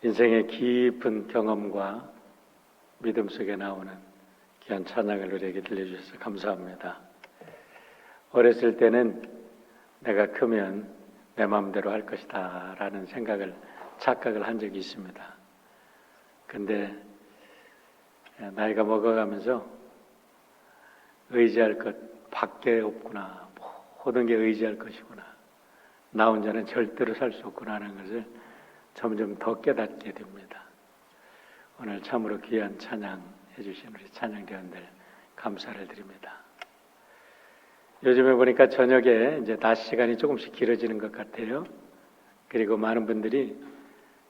인생의 깊은 경험과 믿음 속에 나오는 귀한 찬양을 우리에게 들려주셔서 감사합니다. 어렸을 때는 내가 크면 내 마음대로 할 것이다 라는 착각을 한 적이 있습니다. 근데 나이가 먹어가면서 의지할 것 밖에 없구나, 모든 게 의지할 것이구나, 나 혼자는 절대로 살 수 없구나 하는 것을 점점 더 깨닫게 됩니다. 오늘 참으로 귀한 찬양 해주신 우리 찬양대원들 감사를 드립니다. 요즘에 보니까 저녁에 이제 낮 시간이 조금씩 길어지는 것 같아요. 그리고 많은 분들이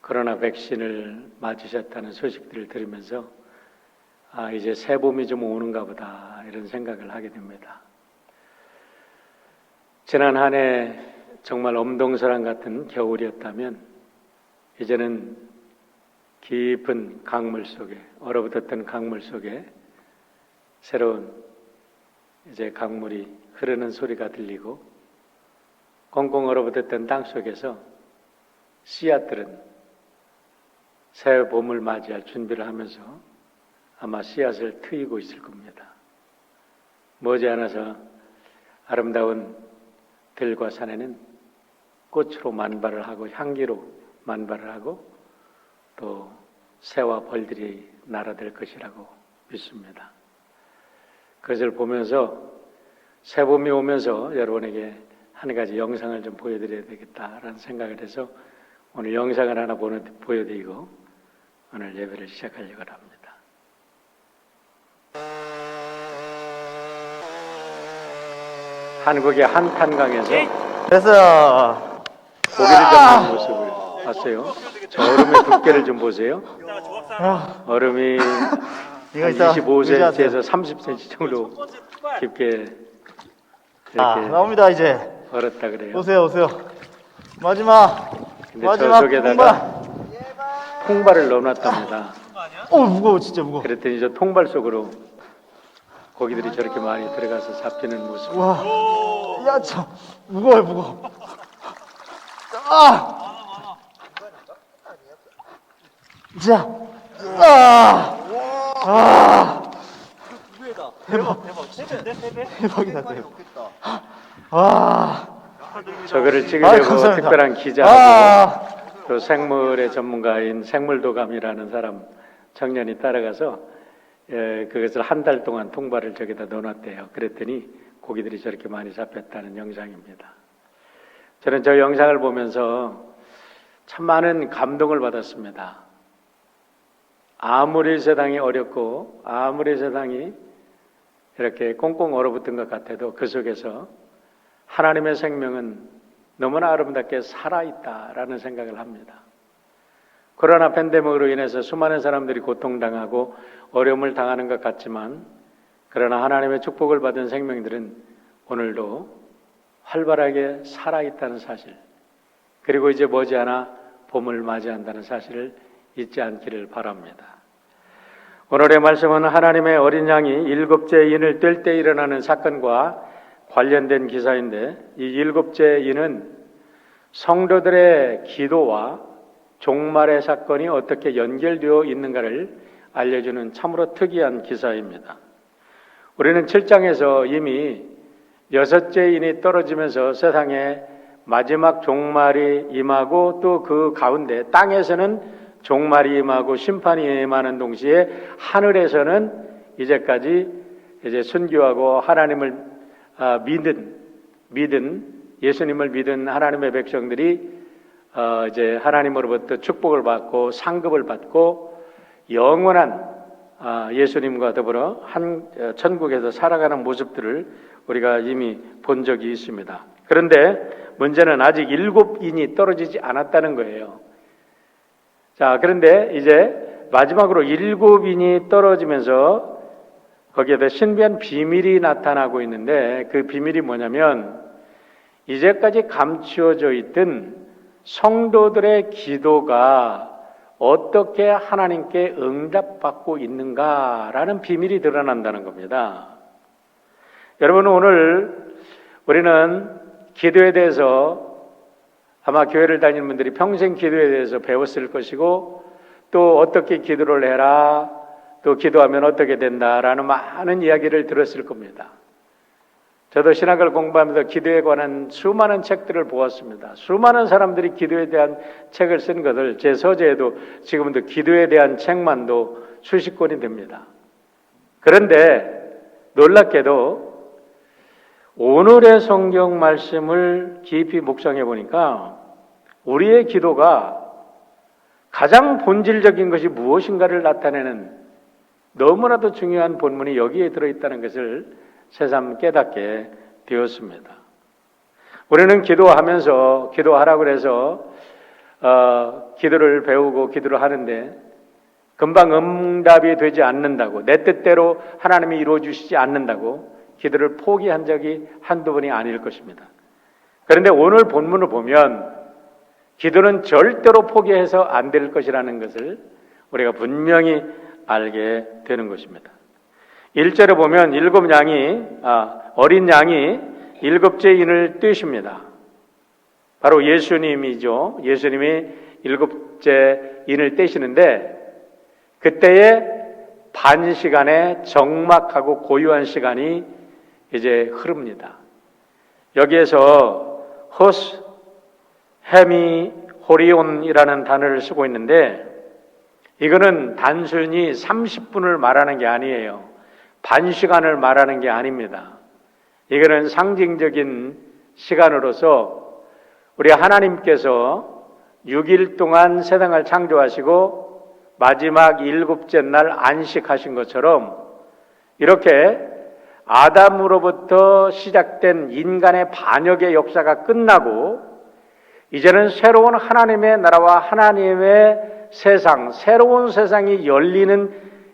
코로나 백신을 맞으셨다는 소식들을 들으면서 이제 새 봄이 좀 오는가 보다 이런 생각을 하게 됩니다. 지난 한 해 정말 엄동설한 같은 겨울이었다면 이제는 깊은 강물 속에, 얼어붙었던 강물 속에 새로운 이제 강물이 흐르는 소리가 들리고 꽁꽁 얼어붙었던 땅 속에서 씨앗들은 새 봄을 맞이할 준비를 하면서 아마 씨앗을 트이고 있을 겁니다. 머지않아서 아름다운 들과 산에는 꽃으로 만발을 하고 향기로 만발을 하고 또 새와 벌들이 날아들 것이라고 믿습니다. 그것을 보면서 새 봄이 오면서 여러분에게 한 가지 영상을 좀 보여드려야 되겠다라는 생각을 해서 오늘 영상을 하나 보여드리고 오늘 예배를 시작하려고 합니다. 한국의 한탄강에서 됐어. 고기를 잡는 모습을 봤어요. 저 얼음의 두께를 좀 보세요. 얼음이 이거 한 있다. 25cm에서 30cm 정도 깊게 이렇게 나옵니다 이제. 얼었다 그래요. 오세요. 마지막 근데 통발. 저쪽에다가 통발을 넣어놨답니다. 무거워 진짜 무거워. 그랬더니 저 통발 속으로 고기들이 저렇게 많이 들어가서 잡히는 모습. 와, 야, 참 무거워. 자, 대박이다. 저거를 찍으려고 감사합니다. 특별한 기자하고 또 생물의 전문가인 생물도감이라는 사람 청년이 따라가서 그것을 한 달 동안 통발을 저기다 넣어놨대요. 그랬더니 고기들이 저렇게 많이 잡혔다는 영상입니다. 저는 저 영상을 보면서 참 많은 감동을 받았습니다. 아무리 세상이 어렵고 아무리 세상이 이렇게 꽁꽁 얼어붙은 것 같아도 그 속에서 하나님의 생명은 너무나 아름답게 살아있다라는 생각을 합니다. 코로나 팬데믹으로 인해서 수많은 사람들이 고통당하고 어려움을 당하는 것 같지만 그러나 하나님의 축복을 받은 생명들은 오늘도 활발하게 살아있다는 사실, 그리고 이제 머지않아 봄을 맞이한다는 사실을 잊지 않기를 바랍니다. 오늘의 말씀은 하나님의 어린 양이 7째 인을 뗄 때 일어나는 사건과 관련된 기사인데, 이 7째 인은 성도들의 기도와 종말의 사건이 어떻게 연결되어 있는가를 알려주는 참으로 특이한 기사입니다. 우리는 7장에서 이미 6째 인이 떨어지면서 세상에 마지막 종말이 임하고 또 그 가운데 땅에서는 종말이 임하고 심판이 임하는 동시에 하늘에서는 이제까지 순교하고 하나님을 믿은 예수님을 믿은 하나님의 백성들이 이제 하나님으로부터 축복을 받고 상급을 받고 영원한 예수님과 더불어 한 천국에서 살아가는 모습들을 우리가 이미 본 적이 있습니다. 그런데 문제는 아직 7인이 떨어지지 않았다는 거예요. 자, 그런데 이제 마지막으로 7인이 떨어지면서 거기에다 신비한 비밀이 나타나고 있는데, 그 비밀이 뭐냐면 이제까지 감추어져 있던 성도들의 기도가 어떻게 하나님께 응답받고 있는가라는 비밀이 드러난다는 겁니다. 여러분, 오늘 우리는 기도에 대해서 아마 교회를 다니는 분들이 평생 기도에 대해서 배웠을 것이고, 또 어떻게 기도를 해라, 또 기도하면 어떻게 된다라는 많은 이야기를 들었을 겁니다. 저도 신학을 공부하면서 기도에 관한 수많은 책들을 보았습니다. 수많은 사람들이 기도에 대한 책을 쓴 것을 제 서재에도 지금도 기도에 대한 책만도 수십 권이 됩니다. 그런데 놀랍게도 오늘의 성경 말씀을 깊이 묵상해 보니까 우리의 기도가 가장 본질적인 것이 무엇인가를 나타내는 너무나도 중요한 본문이 여기에 들어있다는 것을 새삼 깨닫게 되었습니다. 우리는 기도하면서 기도하라고 그래서 기도를 배우고 기도를 하는데 금방 응답이 되지 않는다고, 내 뜻대로 하나님이 이루어 주시지 않는다고 기도를 포기한 적이 한두 번이 아닐 것입니다. 그런데 오늘 본문을 보면 기도는 절대로 포기해서 안 될 것이라는 것을 우리가 분명히 알게 되는 것입니다. 1절에 보면 어린 양이 일곱째 인을 떼십니다. 바로 예수님이죠. 예수님이 일곱째 인을 떼시는데 그때의 반 시간의 적막하고 고요한 시간이 이제 흐릅니다. 여기에서 호스 헤미 호리온이라는 단어를 쓰고 있는데 이거는 단순히 30분을 말하는 게 아니에요. 반 시간을 말하는 게 아닙니다. 이거는 상징적인 시간으로서 우리 하나님께서 6일 동안 세상을 창조하시고 마지막 일곱째 날 안식하신 것처럼 이렇게 아담으로부터 시작된 인간의 반역의 역사가 끝나고 이제는 새로운 하나님의 나라와 하나님의 세상, 새로운 세상이 열리는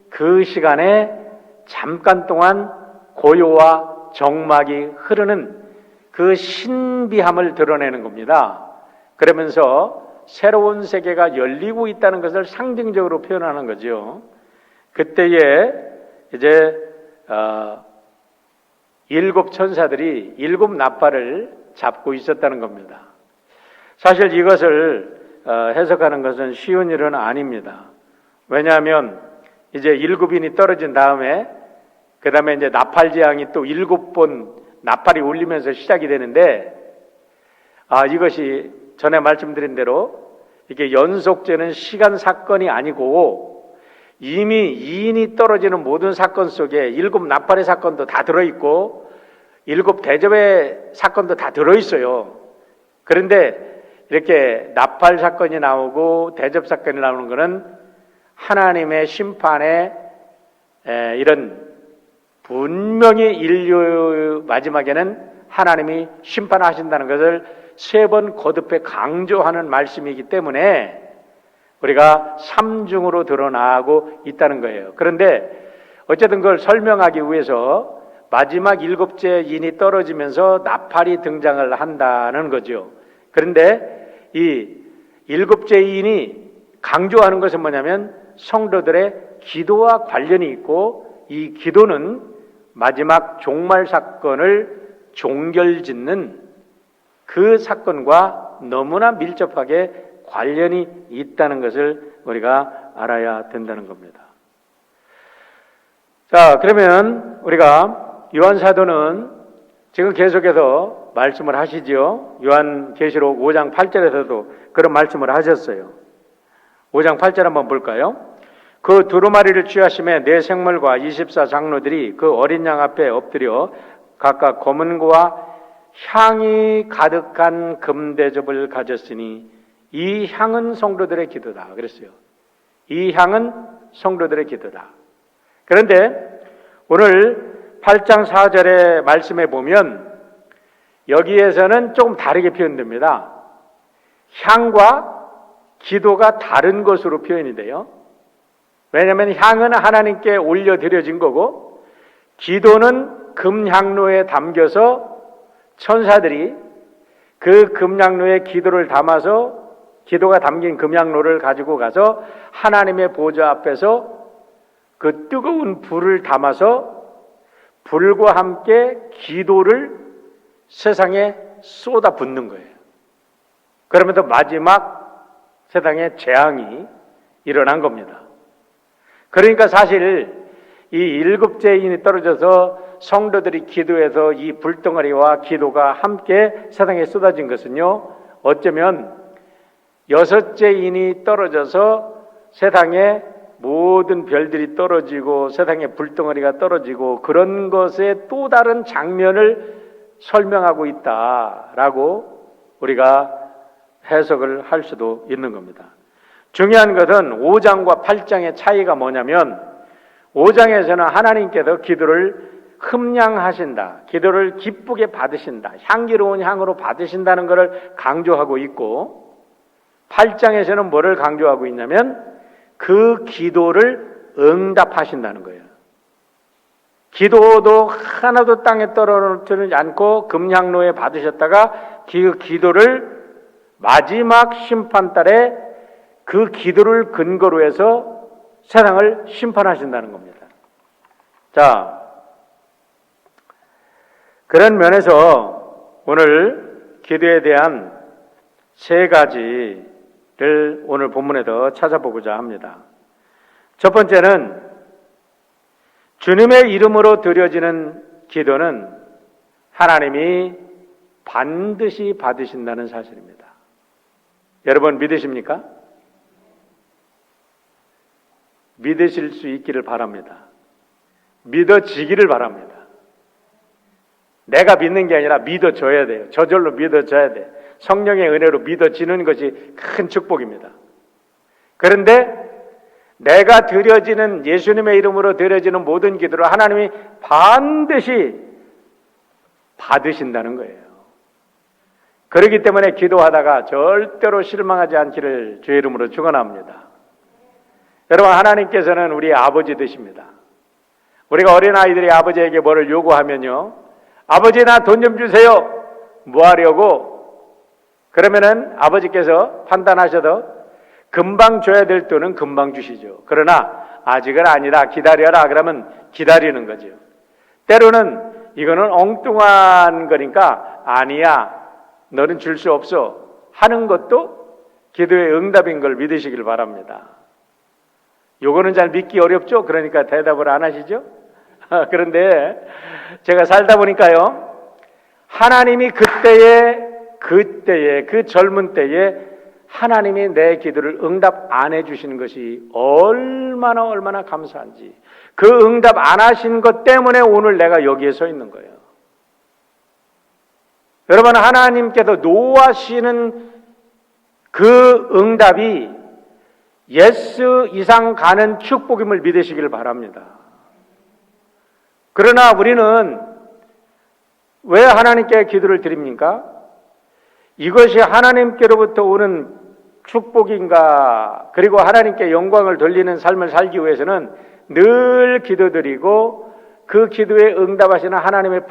그 시간에 잠깐 동안 고요와 적막이 흐르는 그 신비함을 드러내는 겁니다. 그러면서 새로운 세계가 열리고 있다는 것을 상징적으로 표현하는 거죠. 그때에 이제 일곱 천사들이 일곱 나팔을 잡고 있었다는 겁니다. 사실 이것을 해석하는 것은 쉬운 일은 아닙니다. 왜냐하면 이제 일곱인이 떨어진 다음에 그 다음에 이제 나팔 재앙이 또 7번 나팔이 울리면서 시작이 되는데 이것이 전에 말씀드린 대로 이게 연속되는 시간 사건이 아니고 이미 2인이 떨어지는 모든 사건 속에 7 나팔의 사건도 다 들어있고 7 대접의 사건도 다 들어있어요. 그런데 이렇게 나팔 사건이 나오고 대접 사건이 나오는 것은 하나님의 심판의 이런 분명히 인류 마지막에는 하나님이 심판하신다는 것을 3번 거듭해 강조하는 말씀이기 때문에 우리가 삼중으로 드러나고 있다는 거예요. 그런데 어쨌든 그걸 설명하기 위해서 마지막 7째 인이 떨어지면서 나팔이 등장을 한다는 거죠. 그런데 이 7째 인이 강조하는 것은 뭐냐면 성도들의 기도와 관련이 있고 이 기도는 마지막 종말 사건을 종결짓는 그 사건과 너무나 밀접하게 관련이 있다는 것을 우리가 알아야 된다는 겁니다. 자, 그러면 우리가 요한 사도는 지금 계속해서 말씀을 하시지요. 요한계시록 5장 8절에서도 그런 말씀을 하셨어요. 5장 8절 한번 볼까요? 그 두루마리를 취하심에 네 생물과 24 장로들이 그 어린 양 앞에 엎드려 각각 검은고와 향이 가득한 금대접을 가졌으니 이 향은 성도들의 기도다 그랬어요. 이 향은 성도들의 기도다. 그런데 오늘 8장 4절의 말씀에 보면 여기에서는 조금 다르게 표현됩니다. 향과 기도가 다른 것으로 표현이 돼요. 왜냐하면 향은 하나님께 올려드려진 거고 기도는 금향로에 담겨서 천사들이 그 금향로에 기도를 담아서 기도가 담긴 금향로를 가지고 가서 하나님의 보좌 앞에서 그 뜨거운 불을 담아서 불과 함께 기도를 세상에 쏟아붓는 거예요. 그러면서 마지막 세상에 재앙이 일어난 겁니다. 그러니까 사실 이 일곱째인이 떨어져서 성도들이 기도해서 이 불덩어리와 기도가 함께 세상에 쏟아진 것은요, 어쩌면 여섯째인이 떨어져서 세상에 모든 별들이 떨어지고 세상에 불덩어리가 떨어지고 그런 것의 또 다른 장면을 설명하고 있다라고 우리가 해석을 할 수도 있는 겁니다. 중요한 것은 5장과 8장의 차이가 뭐냐면 5장에서는 하나님께서 기도를 흠량하신다, 기도를 기쁘게 받으신다, 향기로운 향으로 받으신다는 것을 강조하고 있고 8장에서는 뭐를 강조하고 있냐면 그 기도를 응답하신다는 거예요. 기도도 하나도 땅에 떨어지지 않고 금향로에 받으셨다가 그 기도를 마지막 심판달에 그 기도를 근거로 해서 세상을 심판하신다는 겁니다. 자, 그런 면에서 오늘 기도에 대한 세 가지를 오늘 본문에서 찾아보고자 합니다. 첫 번째는 주님의 이름으로 드려지는 기도는 하나님이 반드시 받으신다는 사실입니다. 여러분 믿으십니까? 믿으실 수 있기를 바랍니다. 믿어지기를 바랍니다. 내가 믿는 게 아니라 믿어줘야 돼요. 저절로 믿어줘야 돼. 성령의 은혜로 믿어지는 것이 큰 축복입니다. 그런데 내가 드려지는 예수님의 이름으로 드려지는 모든 기도를 하나님이 반드시 받으신다는 거예요. 그렇기 때문에 기도하다가 절대로 실망하지 않기를 주의 이름으로 축원합니다. 여러분, 하나님께서는 우리 아버지 되십니다. 우리가 어린아이들이 아버지에게 뭐를 요구하면요, 아버지 나 돈 좀 주세요. 뭐 하려고? 그러면은 아버지께서 판단하셔도 금방 줘야 될 돈은 금방 주시죠. 그러나 아직은 아니다, 기다려라 그러면 기다리는 거죠. 때로는 이거는 엉뚱한 거니까 아니야, 너는 줄 수 없어 하는 것도 기도의 응답인 걸 믿으시길 바랍니다. 요거는 잘 믿기 어렵죠? 그러니까 대답을 안 하시죠? 그런데 제가 살다 보니까요, 하나님이 그때의 그 젊은 때에 하나님이 내 기도를 응답 안 해주시는 것이 얼마나 감사한지, 그 응답 안 하신 것 때문에 오늘 내가 여기에 서 있는 거예요. 여러분, 하나님께서 노하시는 그 응답이 예스 이상 가는 축복임을 믿으시길 바랍니다. 그러나 우리는 왜 하나님께 기도를 드립니까? 이것이 하나님께로부터 오는 축복인가, 그리고 하나님께 영광을 돌리는 삶을 살기 위해서는 늘 기도드리고 그 기도에 응답하시는 하나님의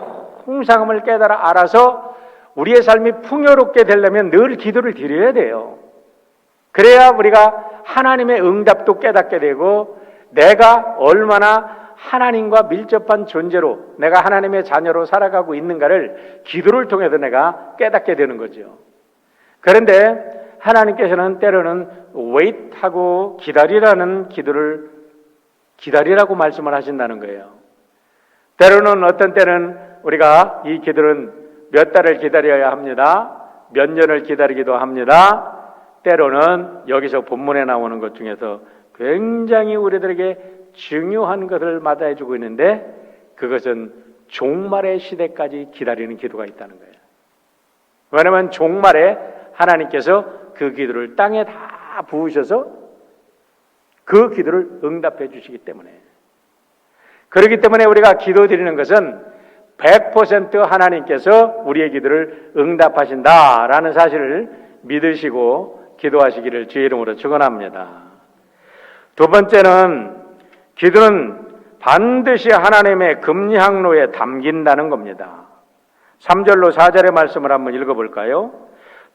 풍성함을 깨달아 알아서 우리의 삶이 풍요롭게 되려면 늘 기도를 드려야 돼요. 그래야 우리가 하나님의 응답도 깨닫게 되고 내가 얼마나 하나님과 밀접한 존재로 내가 하나님의 자녀로 살아가고 있는가를 기도를 통해서 내가 깨닫게 되는 거죠. 그런데 하나님께서는 때로는 wait하고 기다리라는 기도를 기다리라고 말씀을 하신다는 거예요. 때로는 어떤 때는 우리가 이 기도는 몇 달을 기다려야 합니다. 몇 년을 기다리기도 합니다. 때로는 여기서 본문에 나오는 것 중에서 굉장히 우리들에게 중요한 것을 마다해주고 있는데 그것은 종말의 시대까지 기다리는 기도가 있다는 거예요. 왜냐하면 종말에 하나님께서 그 기도를 땅에 다 부으셔서 그 기도를 응답해 주시기 때문에, 그렇기 때문에 우리가 기도드리는 것은 100% 하나님께서 우리의 기도를 응답하신다라는 사실을 믿으시고 기도하시기를 주의 이름으로 축원합니다. 두 번째는 기도는 반드시 하나님의 금향로에 담긴다는 겁니다. 3절로 4절의 말씀을 한번 읽어볼까요?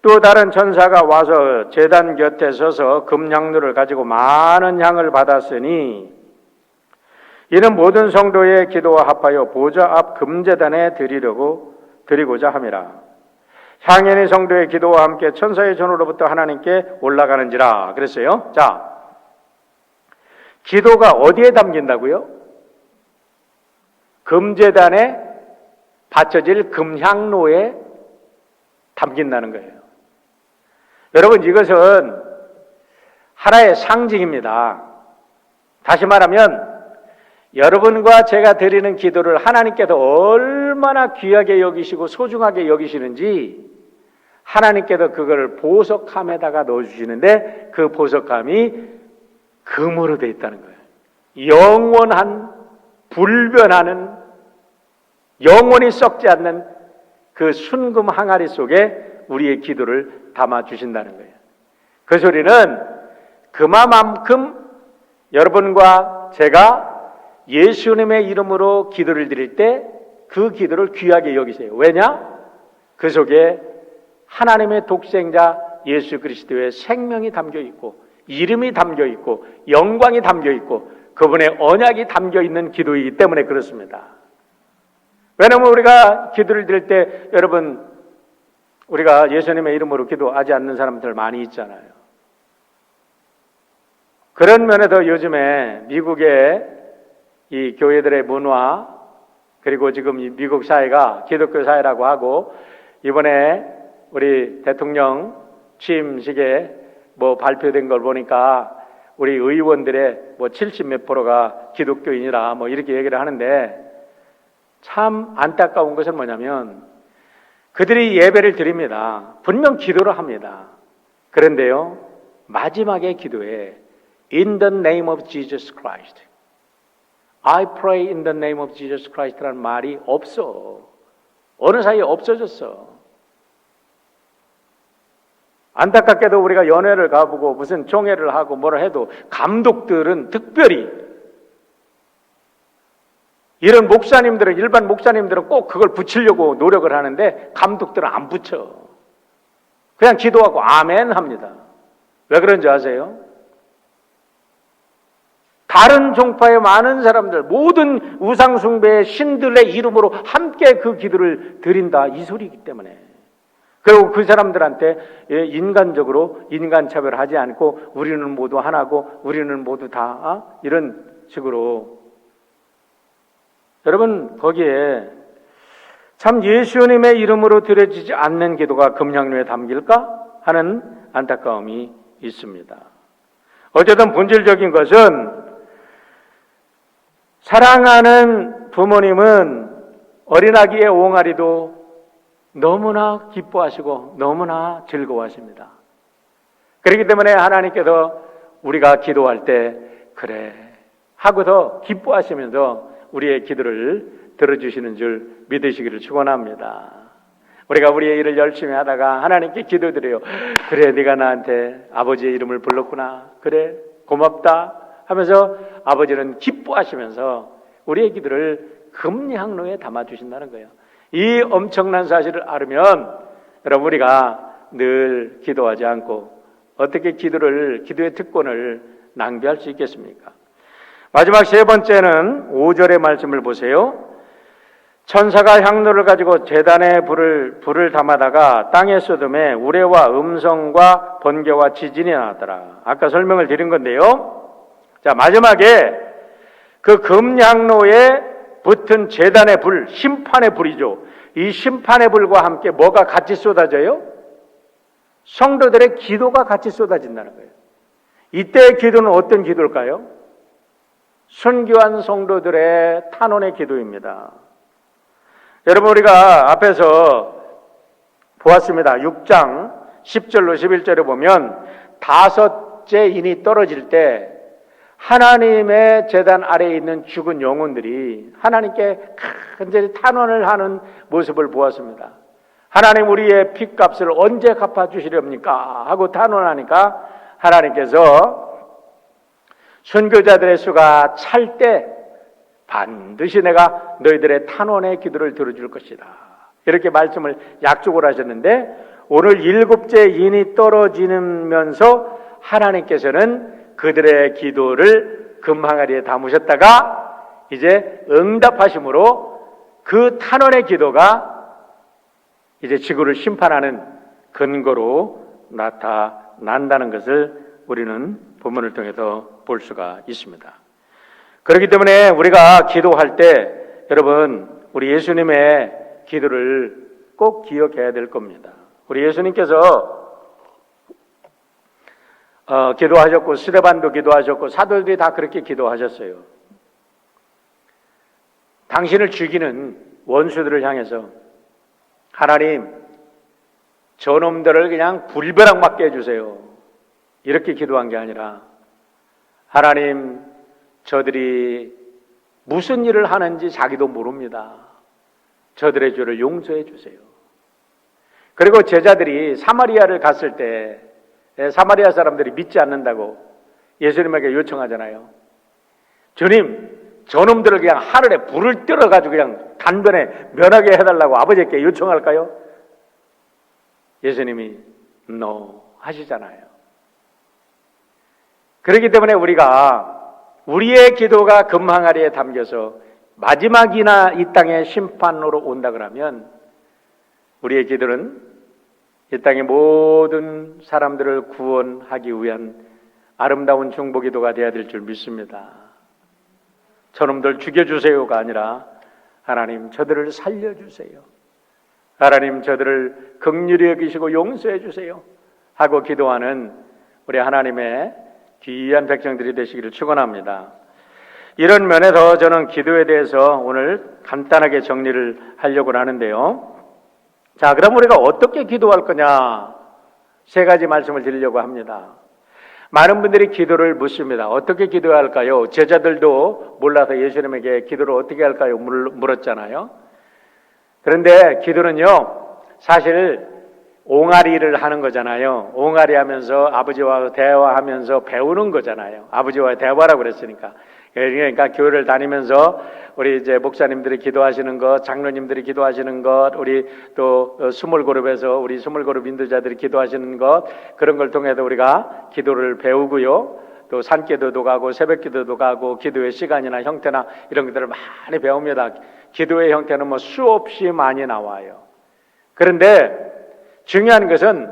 또 다른 천사가 와서 제단 곁에 서서 금향로를 가지고 많은 향을 받았으니 이는 모든 성도의 기도와 합하여 보좌 앞 금제단에 드리고자 함이라. 향연의 성도의 기도와 함께 천사의 전으로부터 하나님께 올라가는지라 그랬어요. 자, 기도가 어디에 담긴다고요? 금제단에 바쳐질 금향로에 담긴다는 거예요. 여러분, 이것은 하나의 상징입니다. 다시 말하면 여러분과 제가 드리는 기도를 하나님께서 얼마나 귀하게 여기시고 소중하게 여기시는지 하나님께서 그걸 보석함에다가 넣어주시는데 그 보석함이 금으로 되어 있다는 거예요. 영원한, 불변하는, 영원히 썩지 않는 그 순금 항아리 속에 우리의 기도를 담아주신다는 거예요. 그 소리는 그만큼 여러분과 제가 예수님의 이름으로 기도를 드릴 때 그 기도를 귀하게 여기세요. 왜냐? 그 속에 하나님의 독생자 예수 그리스도의 생명이 담겨 있고 이름이 담겨 있고 영광이 담겨 있고 그분의 언약이 담겨 있는 기도이기 때문에 그렇습니다. 왜냐하면 우리가 기도를 드릴 때 여러분, 우리가 예수님의 이름으로 기도하지 않는 사람들 많이 있잖아요. 그런 면에서 요즘에 미국의 이 교회들의 문화, 그리고 지금 이 미국 사회가 기독교 사회라고 하고, 이번에 우리 대통령 취임식에 뭐 발표된 걸 보니까 우리 의원들의 뭐 70몇 %가 기독교인이라 뭐 이렇게 얘기를 하는데, 참 안타까운 것은 뭐냐면 그들이 예배를 드립니다. 분명 기도를 합니다. 그런데요, 마지막에 기도에 In the name of Jesus Christ, I pray in the name of Jesus Christ라는 말이 없어. 어느 사이에 없어졌어. 안타깝게도 우리가 연회를 가보고 무슨 종회를 하고 뭐라 해도 감독들은 특별히, 이런 목사님들은, 일반 목사님들은 꼭 그걸 붙이려고 노력을 하는데 감독들은 안 붙여. 그냥 기도하고 아멘 합니다. 왜 그런지 아세요? 다른 종파의 많은 사람들, 모든 우상숭배의 신들의 이름으로 함께 그 기도를 드린다, 이 소리이기 때문에. 그리고 그 사람들한테 인간적으로 인간차별하지 않고 우리는 모두 하나고 우리는 모두 다 이런 식으로. 여러분, 거기에 참 예수님의 이름으로 드려지지 않는 기도가 금향로에 담길까 하는 안타까움이 있습니다. 어쨌든 본질적인 것은, 사랑하는 부모님은 어린아기의 옹알이도 너무나 기뻐하시고 너무나 즐거워하십니다. 그렇기 때문에 하나님께서 우리가 기도할 때 그래 하고서 기뻐하시면서 우리의 기도를 들어주시는 줄 믿으시기를 축원합니다. 우리가 우리의 일을 열심히 하다가 하나님께 기도드려요. 그래, 네가 나한테 아버지의 이름을 불렀구나. 그래, 고맙다 하면서 아버지는 기뻐하시면서 우리의 기도를 금향로에 담아주신다는 거예요. 이 엄청난 사실을 알으면 여러분, 우리가 늘 기도하지 않고 어떻게 기도의 특권을 낭비할 수 있겠습니까? 마지막 세 번째는 5절의 말씀을 보세요. 천사가 향로를 가지고 제단에 불을 담아다가 땅에 쏟음에 우레와 음성과 번개와 지진이 나더라. 아까 설명을 드린 건데요. 자, 마지막에 그 금향로에 붙은 제단의 불, 심판의 불이죠. 이 심판의 불과 함께 뭐가 같이 쏟아져요? 성도들의 기도가 같이 쏟아진다는 거예요. 이때의 기도는 어떤 기도일까요? 순교한 성도들의 탄원의 기도입니다. 여러분, 우리가 앞에서 보았습니다. 6장 10절로 11절에 보면 다섯째 인이 떨어질 때 하나님의 제단 아래에 있는 죽은 영혼들이 하나님께 간절히 탄원을 하는 모습을 보았습니다. 하나님, 우리의 핏값을 언제 갚아주시렵니까? 하고 탄원하니까 하나님께서 순교자들의 수가 찰 때 반드시 내가 너희들의 탄원의 기도를 들어줄 것이다, 이렇게 말씀을 약속을 하셨는데, 오늘 7째 인이 떨어지면서 하나님께서는 그들의 기도를 금항아리에 담으셨다가 이제 응답하심으로 그 탄원의 기도가 이제 지구를 심판하는 근거로 나타난다는 것을 우리는 본문을 통해서 볼 수가 있습니다. 그렇기 때문에 우리가 기도할 때 여러분 우리 예수님의 기도를 꼭 기억해야 될 겁니다. 우리 예수님께서 기도하셨고 스데반도 기도하셨고 사도들이 다 그렇게 기도하셨어요. 당신을 죽이는 원수들을 향해서 하나님 저놈들을 그냥 불벼락 맞게 해주세요. 이렇게 기도한 게 아니라 하나님 저들이 무슨 일을 하는지 자기도 모릅니다. 저들의 죄를 용서해 주세요. 그리고 제자들이 사마리아를 갔을 때 사마리아 사람들이 믿지 않는다고 예수님에게 요청하잖아요. 주님 저놈들을 그냥 하늘에 불을 떨어가지고 그냥 단번에 면하게 해달라고 아버지께 요청할까요? 예수님이 no 하시잖아요. 그렇기 때문에 우리가 우리의 기도가 금항아리에 담겨서 마지막이나 이 땅의 심판으로 온다 그러면 우리의 기도는 이 땅의 모든 사람들을 구원하기 위한 아름다운 중보기도가 되어야 될 줄 믿습니다. 저놈들 죽여주세요가 아니라 하나님 저들을 살려주세요. 하나님 저들을 긍휼히 여기시고 용서해 주세요 하고 기도하는 우리 하나님의 귀한 백성들이 되시기를 축원합니다. 이런 면에서 저는 기도에 대해서 오늘 간단하게 정리를 하려고 하는데요. 자, 그럼 우리가 어떻게 기도할 거냐? 세 가지 말씀을 드리려고 합니다. 많은 분들이 기도를 묻습니다. 어떻게 기도해야 할까요? 제자들도 몰라서 예수님에게 기도를 어떻게 할까요? 물었잖아요. 그런데 기도는요, 사실 옹알이를 하는 거잖아요. 옹알이 하면서 아버지와 대화하면서 배우는 거잖아요. 아버지와 대화라고 그랬으니까. 그러니까 교회를 다니면서 우리 이제 목사님들이 기도하시는 것, 장로님들이 기도하시는 것, 우리 또 스몰그룹에서 우리 스몰그룹 인도자들이 기도하시는 것, 그런 걸 통해서 우리가 기도를 배우고요. 또 산기도도 가고 새벽기도도 가고 기도의 시간이나 형태나 이런 것들을 많이 배웁니다. 기도의 형태는 뭐 수없이 많이 나와요. 그런데 중요한 것은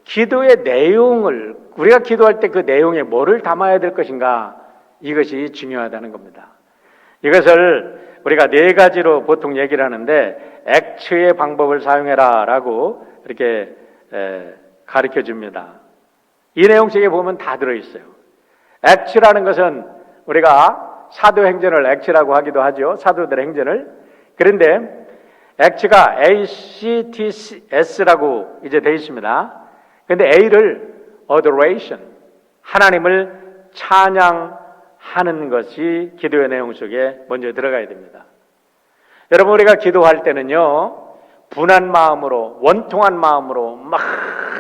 기도의 내용을 우리가 기도할 때 그 내용에 뭐를 담아야 될 것인가, 이것이 중요하다는 겁니다. 이것을 우리가 네 가지로 보통 얘기를 하는데 액츠의 방법을 사용해라 라고 이렇게 가르쳐 줍니다. 이 내용 속에 보면 다 들어있어요. 액츠라는 것은 우리가 사도행전을 액츠라고 하기도 하죠. 사도들의 행전을. 그런데 액츠가 ACTS라고 이제 되어 있습니다. 그런데 A를 adoration, 하나님을 찬양하는 것이 기도의 내용 속에 먼저 들어가야 됩니다. 여러분, 우리가 기도할 때는요, 분한 마음으로, 원통한 마음으로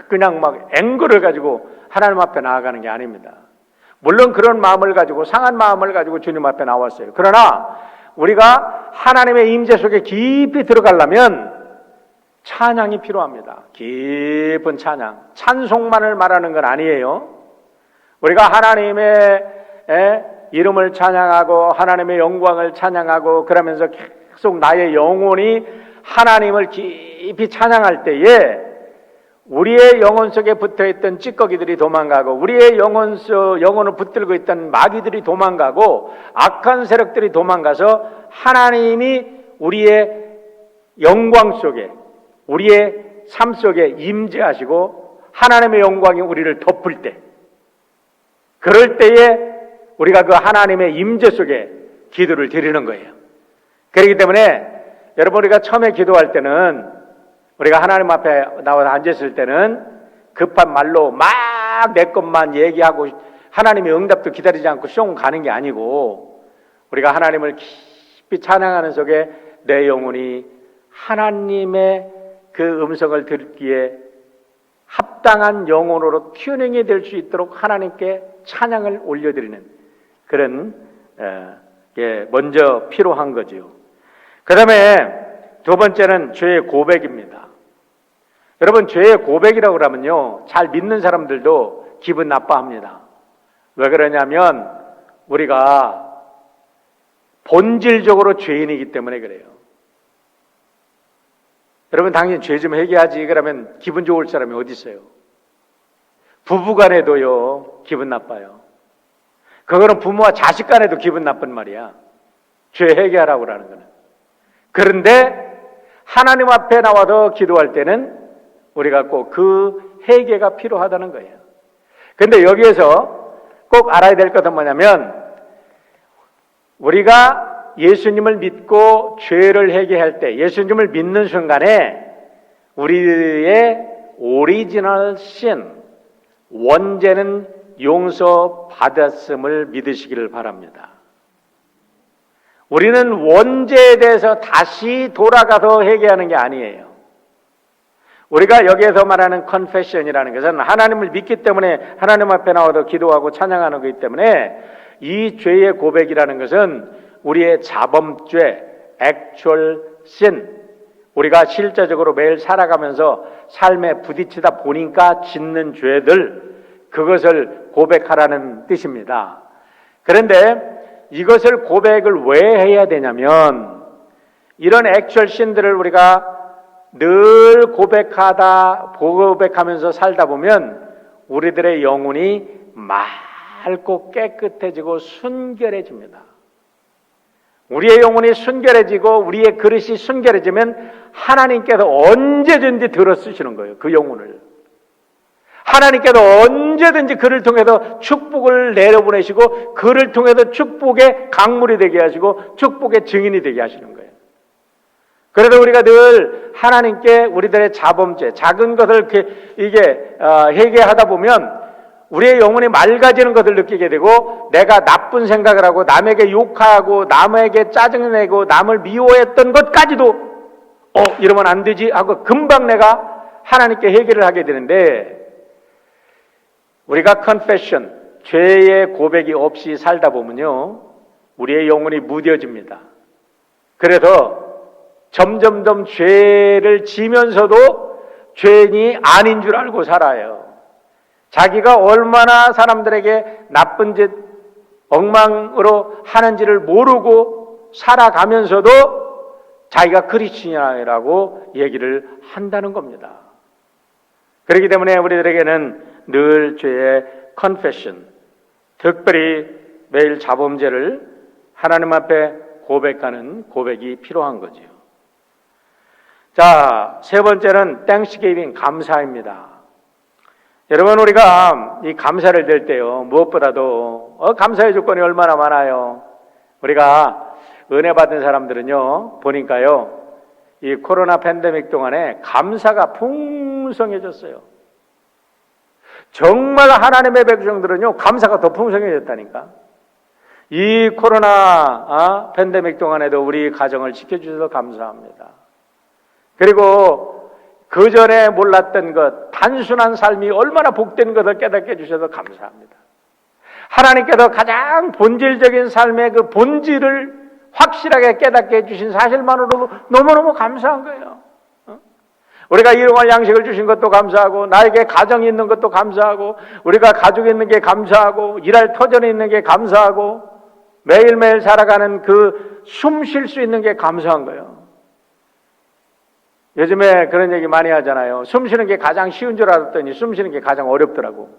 그냥 앵거를 가지고 하나님 앞에 나아가는 게 아닙니다. 물론 그런 마음을 가지고, 상한 마음을 가지고 주님 앞에 나왔어요. 그러나 우리가 하나님의 임재 속에 깊이 들어가려면 찬양이 필요합니다. 깊은 찬양. 찬송만을 말하는 건 아니에요. 우리가 하나님의 이름을 찬양하고 하나님의 영광을 찬양하고 그러면서 계속 나의 영혼이 하나님을 깊이 찬양할 때에 우리의 영혼 속에 붙어있던 찌꺼기들이 도망가고 우리의 영혼을 붙들고 있던 마귀들이 도망가고 악한 세력들이 도망가서 하나님이 우리의 영광 속에 우리의 삶 속에 임재하시고 하나님의 영광이 우리를 덮을 때, 그럴 때에 우리가 그 하나님의 임재 속에 기도를 드리는 거예요. 그렇기 때문에 여러분, 우리가 처음에 기도할 때는 우리가 하나님 앞에 나와서 앉았을 때는 급한 말로 막 내 것만 얘기하고 하나님의 응답도 기다리지 않고 숑 가는 게 아니고 우리가 하나님을 깊이 찬양하는 속에 내 영혼이 하나님의 그 음성을 듣기에 합당한 영혼으로 튜닝이 될 수 있도록 하나님께 찬양을 올려드리는 그런 게 먼저 필요한 거죠. 그 다음에 두 번째는 죄의 고백입니다. 여러분, 죄의 고백이라고 그러면요, 잘 믿는 사람들도 기분 나빠합니다. 왜 그러냐면 우리가 본질적으로 죄인이기 때문에 그래요. 여러분 당연히 죄 좀 회개하지 그러면 기분 좋을 사람이 어디 있어요? 부부간에도요 기분 나빠요. 그거는 부모와 자식간에도 기분 나쁜 말이야. 죄 회개하라고 하는 거는. 그런데 하나님 앞에 나와서 기도할 때는 우리가 꼭 그 회개가 필요하다는 거예요. 근데 여기에서 꼭 알아야 될 것은 뭐냐면 우리가 예수님을 믿고 죄를 회개할 때 예수님을 믿는 순간에 우리의 오리지널 신, 원죄는 용서받았음을 믿으시기를 바랍니다. 우리는 원죄에 대해서 다시 돌아가서 회개하는 게 아니에요. 우리가 여기에서 말하는 confession이라는 것은 하나님을 믿기 때문에 하나님 앞에 나와서 기도하고 찬양하는 것이기 때문에 이 죄의 고백이라는 것은 우리의 자범죄, actual sin, 우리가 실제적으로 매일 살아가면서 삶에 부딪히다 보니까 짓는 죄들, 그것을 고백하라는 뜻입니다. 그런데 이것을 고백을 왜 해야 되냐면 이런 액츄얼 신들을 우리가 늘 고백하면서 살다 보면 우리들의 영혼이 맑고 깨끗해지고 순결해집니다. 우리의 영혼이 순결해지고 우리의 그릇이 순결해지면 하나님께서 언제든지 들어 쓰시는 거예요. 그 영혼을. 하나님께서 언제든지 그를 통해서 축복을 내려보내시고 그를 통해서 축복의 강물이 되게 하시고 축복의 증인이 되게 하시는 거예요. 그래서 우리가 늘 하나님께 우리들의 자범죄, 작은 것을 회개하다 보면 우리의 영혼이 맑아지는 것을 느끼게 되고 내가 나쁜 생각을 하고 남에게 욕하고 남에게 짜증내고 남을 미워했던 것까지도 이러면 안 되지 하고 금방 내가 하나님께 회개를 하게 되는데 우리가 confession, 죄의 고백이 없이 살다 보면요 우리의 영혼이 무뎌집니다. 그래서 점점점 죄를 지면서도 죄인이 아닌 줄 알고 살아요. 자기가 얼마나 사람들에게 나쁜 짓, 엉망으로 하는지를 모르고 살아가면서도 자기가 크리스천이라고 얘기를 한다는 겁니다. 그렇기 때문에 우리들에게는 늘 죄의 confession, 특별히 매일 자범죄를 하나님 앞에 고백하는 고백이 필요한 거지요. 자, 세 번째는 땡스기빙, 감사입니다. 여러분 우리가 이 감사를 들 때요 무엇보다도 감사의 조건이 얼마나 많아요. 우리가 은혜 받은 사람들은요 보니까요 이 코로나 팬데믹 동안에 감사가 풍성해졌어요. 정말 하나님의 백성들은요 감사가 더 풍성해졌다니까. 이 코로나 팬데믹 동안에도 우리 가정을 지켜주셔서 감사합니다. 그리고 그 전에 몰랐던 것, 단순한 삶이 얼마나 복된 것을 깨닫게 해주셔서 감사합니다. 하나님께서 가장 본질적인 삶의 그 본질을 확실하게 깨닫게 해주신 사실만으로도 너무너무 감사한 거예요. 우리가 일용할 양식을 주신 것도 감사하고 나에게 가정이 있는 것도 감사하고 우리가 가족이 있는 게 감사하고 일할 터전이 있는 게 감사하고 매일매일 살아가는 그 숨 쉴 수 있는 게 감사한 거예요. 요즘에 그런 얘기 많이 하잖아요. 숨 쉬는 게 가장 쉬운 줄 알았더니 숨 쉬는 게 가장 어렵더라고.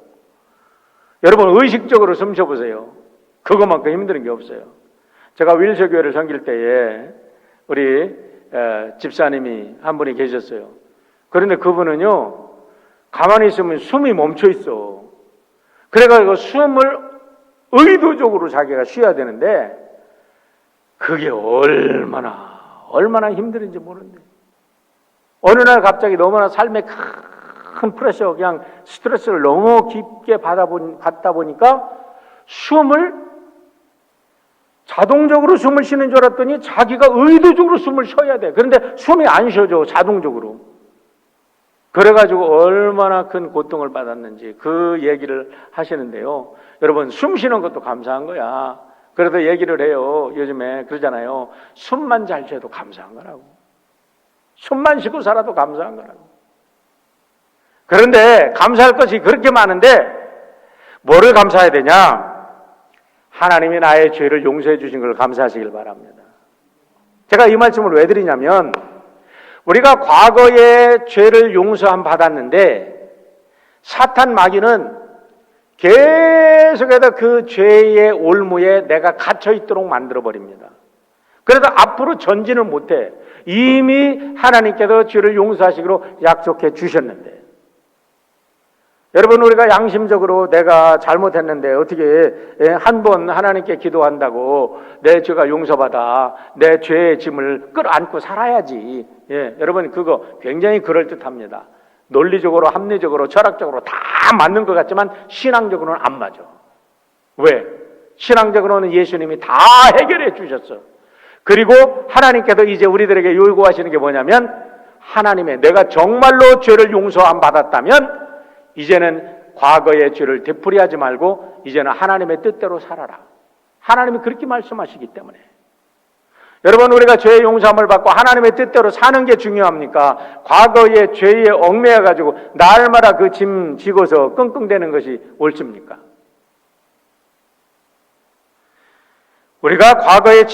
여러분 의식적으로 숨 쉬어보세요. 그것만큼 힘든 게 없어요. 제가 윌서 교회를 섬길 때에 우리 집사님이 한 분이 계셨어요. 그런데 그분은요 가만히 있으면 숨이 멈춰 있어. 그래가지고 숨을 의도적으로 자기가 쉬어야 되는데 그게 얼마나 힘든지 모르는데 어느 날 갑자기 너무나 삶에 큰 프레셔, 그냥 스트레스를 너무 깊게 받다 보니까 자동적으로 숨을 쉬는 줄 알았더니 자기가 의도적으로 숨을 쉬어야 돼. 그런데 숨이 안 쉬어져, 자동적으로. 그래가지고 얼마나 큰 고통을 받았는지 그 얘기를 하시는데요. 여러분, 숨 쉬는 것도 감사한 거야. 그래서 얘기를 해요. 요즘에 그러잖아요. 숨만 잘 쉬어도 감사한 거라고. 숨만 쉬고 살아도 감사한 거라고. 그런데 감사할 것이 그렇게 많은데 뭐를 감사해야 되냐? 하나님이 나의 죄를 용서해 주신 걸 감사하시길 바랍니다. 제가 이 말씀을 왜 드리냐면 우리가 과거에 죄를 용서함 받았는데 사탄 마귀는 계속해서 그 죄의 올무에 내가 갇혀 있도록 만들어 버립니다. 그래서 앞으로 전진을 못해. 이미 하나님께서 죄를 용서하시기로 약속해 주셨는데, 여러분, 우리가 양심적으로 내가 잘못했는데 어떻게 한 번 하나님께 기도한다고 내 죄가 용서받아 내 죄의 짐을 끌어안고 살아야지. 여러분, 그거 굉장히 그럴듯합니다. 논리적으로, 합리적으로, 철학적으로 다 맞는 것 같지만 신앙적으로는 안 맞아. 왜? 신앙적으로는 예수님이 다 해결해 주셨어. 그리고 하나님께서 이제 우리들에게 요구하시는 게 뭐냐면, 하나님의, 내가 정말로 죄를 용서함 받았다면 이제는 과거의 죄를 되풀이하지 말고 이제는 하나님의 뜻대로 살아라. 하나님이 그렇게 말씀하시기 때문에. 여러분, 우리가 죄의 용서함을 받고 하나님의 뜻대로 사는 게 중요합니까? 과거의 죄에 얽매여 가지고 날마다 그 짐 지고서 끙끙대는 것이 옳습니까? 우리가 과거의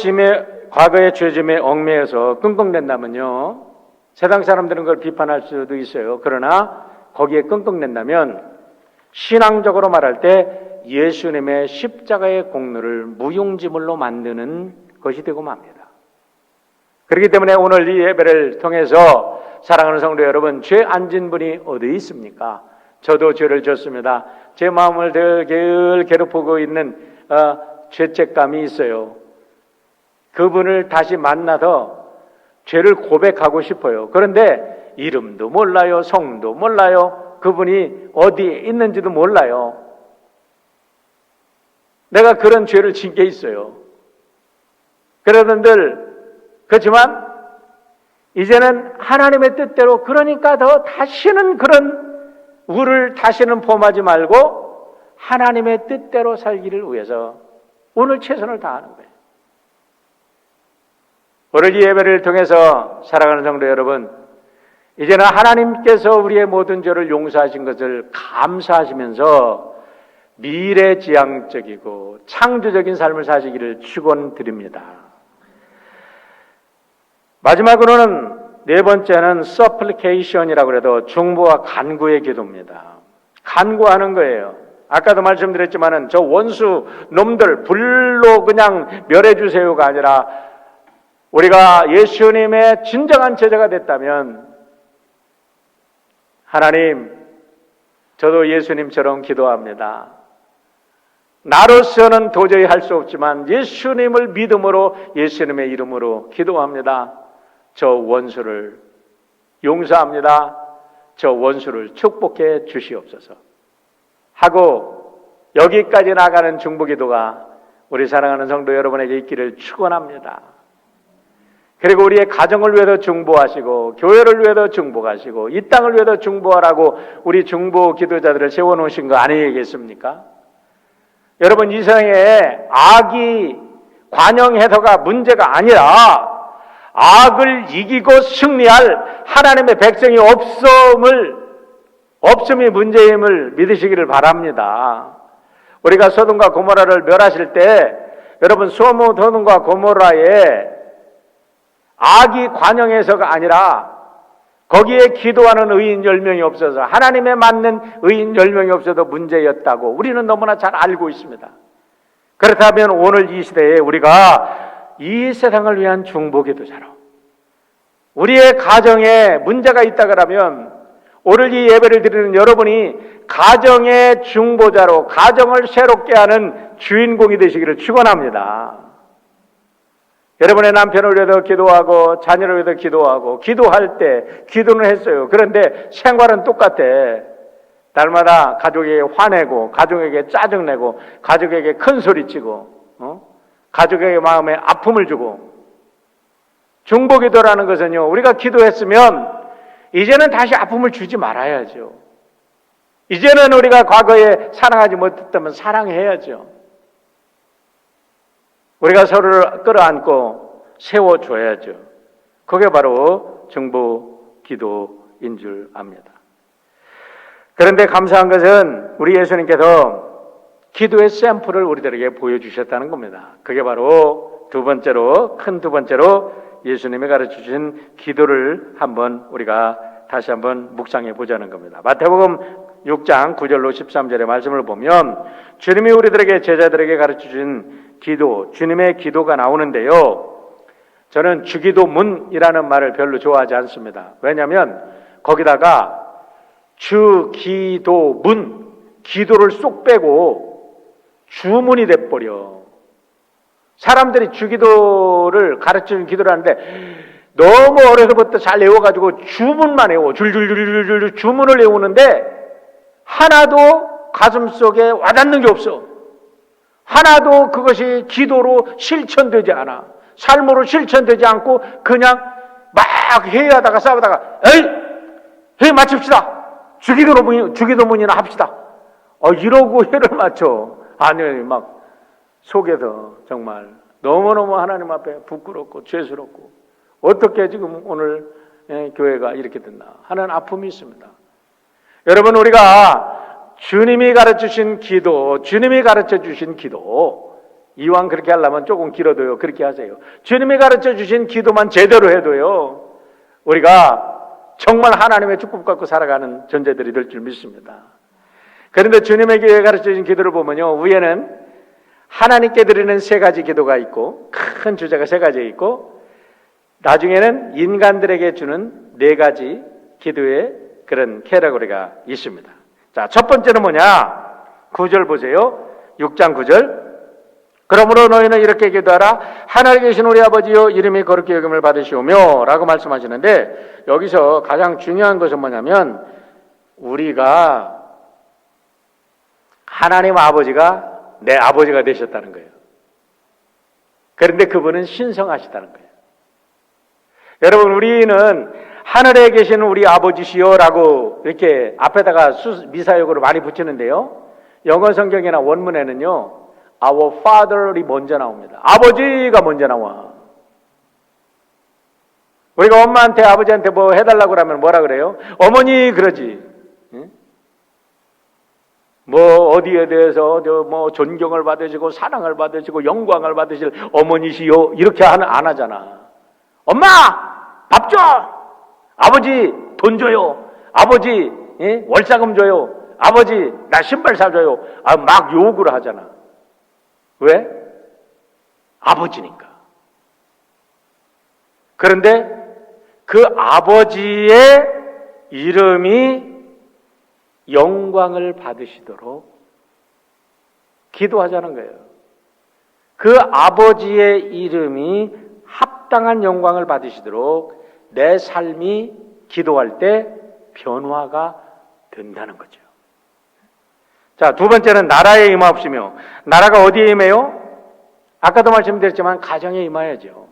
죄짐에 얽매여서 끙끙댄다면요, 세상 사람들은 그걸 비판할 수도 있어요. 그러나 거기에 끙끙댄다면 신앙적으로 말할 때 예수님의 십자가의 공로를 무용지물로 만드는 것이 되고 맙니다. 그렇기 때문에 오늘 이 예배를 통해서 사랑하는 성도 여러분, 죄 안 진 분이 어디 있습니까? 저도 죄를 졌습니다. 제 마음을 늘 괴롭히고 있는 죄책감이 있어요. 그분을 다시 만나서 죄를 고백하고 싶어요. 그런데 이름도 몰라요. 성도 몰라요. 그분이 어디에 있는지도 몰라요. 내가 그런 죄를 진 게 있어요. 그렇지만 이제는 하나님의 뜻대로, 그러니까 더 다시는 그런 우를 다시는 범하지 말고 하나님의 뜻대로 살기를 위해서 오늘 최선을 다하는 거예요. 오늘 이 예배를 통해서 사랑하는 성도 여러분, 이제는 하나님께서 우리의 모든 죄를 용서하신 것을 감사하시면서 미래지향적이고 창조적인 삶을 사시기를 축원드립니다. 마지막으로는 네 번째는 supplication이라고 해도 중보와 간구의 기도입니다. 간구하는 거예요. 아까도 말씀드렸지만은 저 원수 놈들 불로 그냥 멸해주세요가 아니라 우리가 예수님의 진정한 제자가 됐다면, 하나님, 저도 예수님처럼 기도합니다. 나로서는 도저히 할 수 없지만 예수님을 믿음으로, 예수님의 이름으로 기도합니다. 저 원수를 용서합니다. 저 원수를 축복해 주시옵소서 하고 여기까지 나가는 중보기도가 우리 사랑하는 성도 여러분에게 있기를 축원합니다. 그리고 우리의 가정을 위해서 중보하시고, 교회를 위해서 중보하시고, 이 땅을 위해서 중보하라고 우리 중보 기도자들을 세워놓으신 거 아니겠습니까? 여러분, 이 세상에 악이 관영해서가 문제가 아니라 악을 이기고 승리할 하나님의 백성이 없음이 문제임을 믿으시기를 바랍니다. 우리가 소돔과 고모라를 멸하실 때, 여러분, 소돔과 고모라에 악이 관영해서가 아니라 거기에 기도하는 의인 10명이 없어서, 하나님에 맞는 의인 10명이 없어도 문제였다고 우리는 너무나 잘 알고 있습니다. 그렇다면 오늘 이 시대에 우리가 이 세상을 위한 중보기도자로, 우리의 가정에 문제가 있다 그러면 오늘 이 예배를 드리는 여러분이 가정의 중보자로 가정을 새롭게 하는 주인공이 되시기를 축원합니다. 여러분의 남편을 위해서 기도하고 자녀를 위해서 기도하고, 기도할 때 기도는 했어요. 그런데 생활은 똑같아. 날마다 가족에게 화내고, 가족에게 짜증내고, 가족에게 큰 소리치고, 가족에게 마음에 아픔을 주고. 중보기도라는 것은요, 우리가 기도했으면 이제는 다시 아픔을 주지 말아야죠. 이제는 우리가 과거에 사랑하지 못했다면 사랑해야죠. 우리가 서로를 끌어안고 세워줘야죠. 그게 바로 중보기도인 줄 압니다. 그런데 감사한 것은 우리 예수님께서 기도의 샘플을 우리들에게 보여주셨다는 겁니다. 그게 바로 큰 두 번째로 예수님이 가르쳐주신 기도를 한번 우리가 다시 한번 묵상해 보자는 겁니다. 마태복음 6장 9절로 13절의 말씀을 보면 주님이 우리들에게 제자들에게 가르쳐준 기도, 주님의 기도가 나오는데요. 저는 주기도문이라는 말을 별로 좋아하지 않습니다. 왜냐하면 거기다가 주기도문, 기도를 쏙 빼고 주문이 돼버려. 사람들이 주기도를 가르치는 기도를 하는데 너무 어려서부터 잘 외워가지고 주문만 외워. 줄줄줄줄줄 주문을 외우는데 하나도 가슴속에 와닿는 게 없어. 하나도 그것이 기도로 실천되지 않아. 삶으로 실천되지 않고 그냥 막 회의하다가 싸우다가 회의 마칩시다. 주기도문이나 합시다. 이러고 회를 맞춰. 아니 막 속에서 정말 너무너무 하나님 앞에 부끄럽고 죄스럽고 어떻게 지금 오늘 교회가 이렇게 됐나 하는 아픔이 있습니다. 여러분, 우리가 주님이 가르쳐주신 기도, 주님이 가르쳐주신 기도, 이왕 그렇게 하려면 조금 길어도요, 그렇게 하세요. 주님이 가르쳐주신 기도만 제대로 해도요, 우리가 정말 하나님의 축복 갖고 살아가는 존재들이 될 줄 믿습니다. 그런데 주님에게 가르쳐주신 기도를 보면요, 위에는 하나님께 드리는 3가지 기도가 있고, 큰 주제가 3가지 있고, 나중에는 인간들에게 주는 4가지 기도의 그런 캐러고리가 있습니다. 자, 첫 번째는 뭐냐? 9절 보세요. 6장 9절. 그러므로 너희는 이렇게 기도하라. 하늘에 계신 우리 아버지여, 이름이 거룩히 여김을 받으시오며 라고 말씀하시는데, 여기서 가장 중요한 것은 뭐냐면 우리가 하나님 아버지가 내 아버지가 되셨다는 거예요. 그런데 그분은 신성하시다는 거예요. 여러분, 우리는 하늘에 계신 우리 아버지시여라고 이렇게 앞에다가 미사역으로 많이 붙이는데요, 영어 성경이나 원문에는요 Our Father이 먼저 나옵니다. 아버지가 먼저 나와. 우리가 엄마한테 아버지한테 뭐 해달라고 그러면 뭐라 그래요? 어머니 그러지. 뭐 어디에 대해서 뭐 존경을 받으시고 사랑을 받으시고 영광을 받으실 어머니시요 이렇게 안 하잖아. 엄마 밥 줘. 아버지 돈 줘요. 아버지 월세금 줘요. 아버지 나 신발 사줘요. 막 욕을 하잖아. 왜? 아버지니까. 그런데 그 아버지의 이름이 영광을 받으시도록 기도하자는 거예요. 그 아버지의 이름이 합당한 영광을 받으시도록 내 삶이 기도할 때 변화가 된다는 거죠. 자, 두 번째는 나라에 임하옵시며. 나라가 어디에 임해요? 아까도 말씀드렸지만 가정에 임해야죠.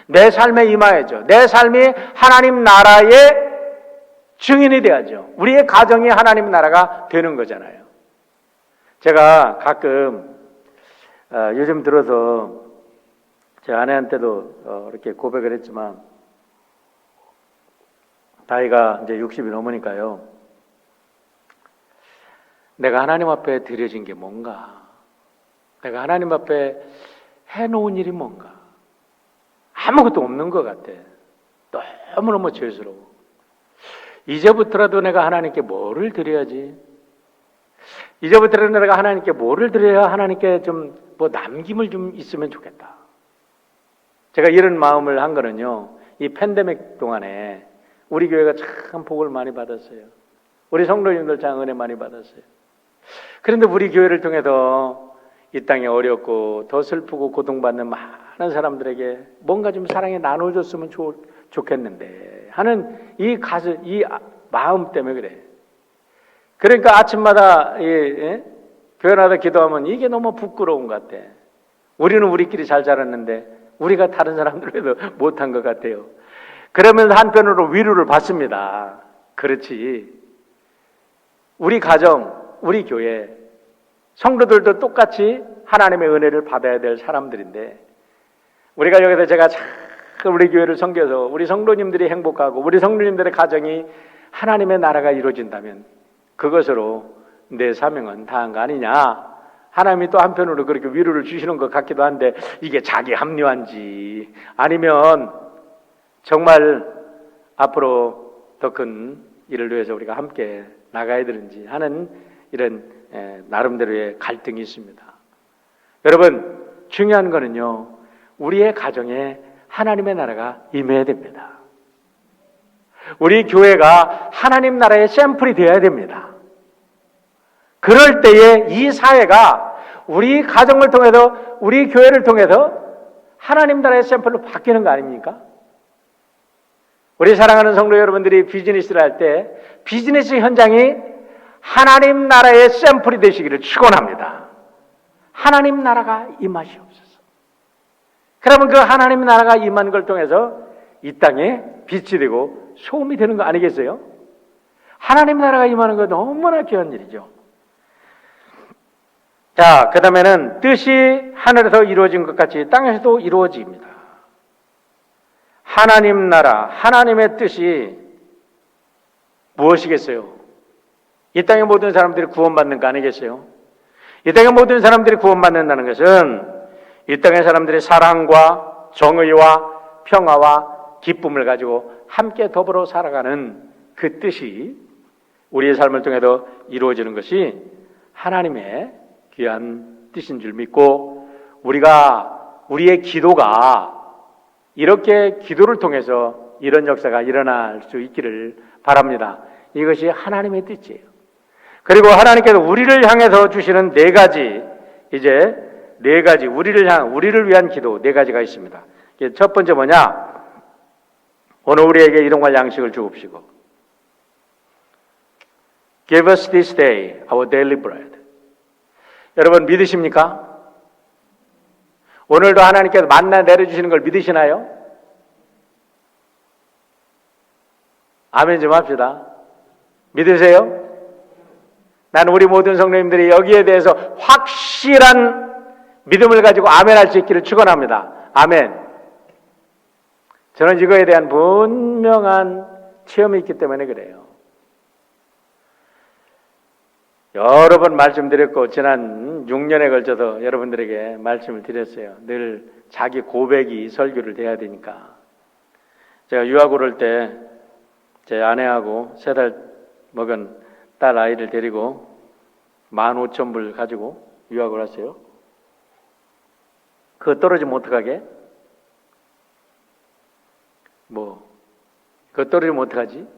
내 삶에 임해야죠. 내 삶이 하나님 나라의 증인이 돼야죠. 우리의 가정이 하나님 나라가 되는 거잖아요. 제가 가끔 요즘 들어서 제 아내한테도 이렇게 고백을 했지만, 나이가 이제 60이 넘으니까요, 내가 하나님 앞에 드려진 게 뭔가, 내가 하나님 앞에 해놓은 일이 뭔가, 아무것도 없는 것 같아. 너무너무 죄스러워. 이제부터라도 내가 하나님께 뭐를 드려야지? 이제부터라도 내가 하나님께 뭐를 드려야 하나님께 좀 뭐 남김을 좀 있으면 좋겠다. 제가 이런 마음을 한 거는요, 이 팬데믹 동안에 우리 교회가 참 복을 많이 받았어요. 우리 성도님들 참 은혜 많이 받았어요. 그런데 우리 교회를 통해서 이 땅에 어렵고 더 슬프고 고통받는 많은 사람들에게 뭔가 좀 사랑에 나눠줬으면 좋겠는데 하는 이 마음 때문에 그래. 그러니까 아침마다 교회마다 기도하면 이게 너무 부끄러운 것 같아. 우리는 우리끼리 잘 자랐는데 우리가 다른 사람들에도 못한 것 같아요. 그러면서 한편으로 위로를 받습니다. 그렇지. 우리 가정, 우리 교회, 성도들도 똑같이 하나님의 은혜를 받아야 될 사람들인데, 우리가 여기서 제가 참 우리 교회를 섬겨서 우리 성도님들이 행복하고 우리 성도님들의 가정이 하나님의 나라가 이루어진다면 그것으로 내 사명은 다한 거 아니냐. 하나님이 또 한편으로 그렇게 위로를 주시는 것 같기도 한데, 이게 자기 합리화인지 아니면 정말 앞으로 더 큰 일을 위해서 우리가 함께 나가야 되는지 하는 이런 나름대로의 갈등이 있습니다. 여러분, 중요한 거는요, 우리의 가정에 하나님의 나라가 임해야 됩니다. 우리 교회가 하나님 나라의 샘플이 되어야 됩니다. 그럴 때에 이 사회가 우리 가정을 통해서, 우리 교회를 통해서 하나님 나라의 샘플로 바뀌는 거 아닙니까? 우리 사랑하는 성도 여러분들이 비즈니스를 할 때 비즈니스 현장이 하나님 나라의 샘플이 되시기를 축원합니다. 하나님 나라가 임하시옵소서. 그러면 그 하나님 나라가 임한 걸 통해서 이 땅에 빛이 되고 소음이 되는 거 아니겠어요? 하나님 나라가 임하는 거 너무나 귀한 일이죠. 자, 그 다음에는 뜻이 하늘에서 이루어진 것 같이 땅에서도 이루어집니다. 하나님 나라, 하나님의 뜻이 무엇이겠어요? 이 땅의 모든 사람들이 구원받는 거 아니겠어요? 이 땅의 모든 사람들이 구원받는다는 것은 이 땅의 사람들의 사랑과 정의와 평화와 기쁨을 가지고 함께 더불어 살아가는 그 뜻이 우리의 삶을 통해서 이루어지는 것이 하나님의 귀한 뜻인 줄 믿고, 우리의 기도가 이렇게 기도를 통해서 이런 역사가 일어날 수 있기를 바랍니다. 이것이 하나님의 뜻이에요. 그리고 하나님께서 우리를 향해서 주시는 네 가지 우리를 위한 기도 네 가지가 있습니다. 첫 번째 뭐냐? 오늘 우리에게 일용할 양식을 주옵시고. Give us this day our daily bread. 여러분 믿으십니까? 오늘도 하나님께서 만나 내려주시는 걸 믿으시나요? 아멘 좀 합시다. 믿으세요? 나는 우리 모든 성도님들이 여기에 대해서 확실한 믿음을 가지고 아멘할 수 있기를 축원합니다. 아멘. 저는 이거에 대한 분명한 체험이 있기 때문에 그래요. 여러 번 말씀드렸고 지난 6년에 걸쳐서 여러분들에게 말씀을 드렸어요. 늘 자기 고백이 설교를 돼야 되니까. 제가 유학 오를 때 제 아내하고 3달 먹은 딸 아이를 데리고 15,000불 가지고 유학을 왔어요. 그거 떨어지면 어떡하게? 그거 떨어지면 어떡하지?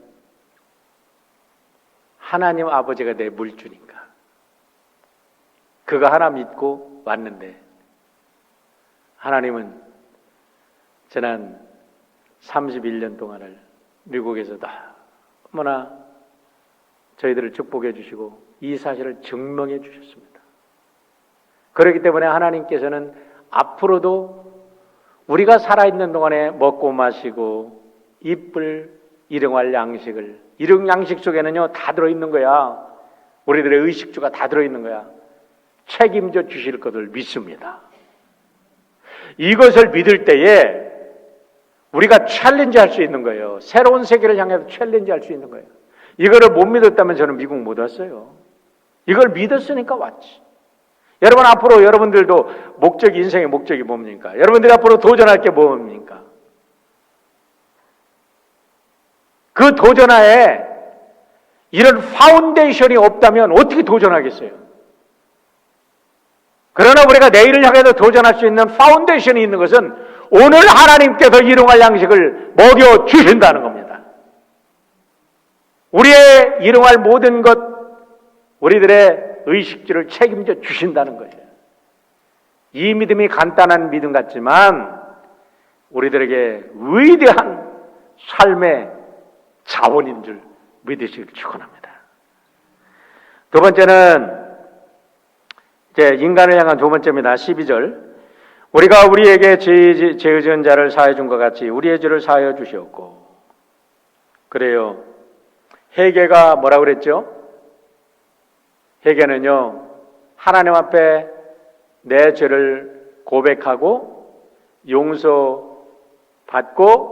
하나님 아버지가 내 물주니까. 그거 하나 믿고 왔는데 하나님은 지난 31년 동안을 미국에서 너무나 저희들을 축복해 주시고 이 사실을 증명해 주셨습니다. 그렇기 때문에 하나님께서는 앞으로도 우리가 살아있는 동안에 먹고 마시고 입을 일용할 양식을, 일용 양식 속에는요 다 들어있는 거야. 우리들의 의식주가 다 들어있는 거야. 책임져 주실 것을 믿습니다. 이것을 믿을 때에 우리가 챌린지 할 수 있는 거예요. 새로운 세계를 향해서 챌린지 할 수 있는 거예요. 이거를 못 믿었다면 저는 미국 못 왔어요. 이걸 믿었으니까 왔지. 여러분 앞으로 여러분들도 인생의 목적이 뭡니까? 여러분들이 앞으로 도전할 게 뭡니까? 그 도전하에 이런 파운데이션이 없다면 어떻게 도전하겠어요? 그러나 우리가 내일을 향해서 도전할 수 있는 파운데이션이 있는 것은 오늘 하나님께서 일용할 양식을 먹여 주신다는 겁니다. 우리의 일용할 모든 것, 우리들의 의식주를 책임져 주신다는 거예요. 이 믿음이 간단한 믿음 같지만 우리들에게 위대한 삶의 자원인 줄 믿으시길 축원합니다. 두 번째는 이제 인간을 향한 두 번째입니다. 12절. 우리가 우리에게 죄 지은 자를 사하여 준 것 같이 우리의 죄를 사하여 주시옵고. 그래요. 회개가 뭐라고 그랬죠? 회개는요, 하나님 앞에 내 죄를 고백하고 용서받고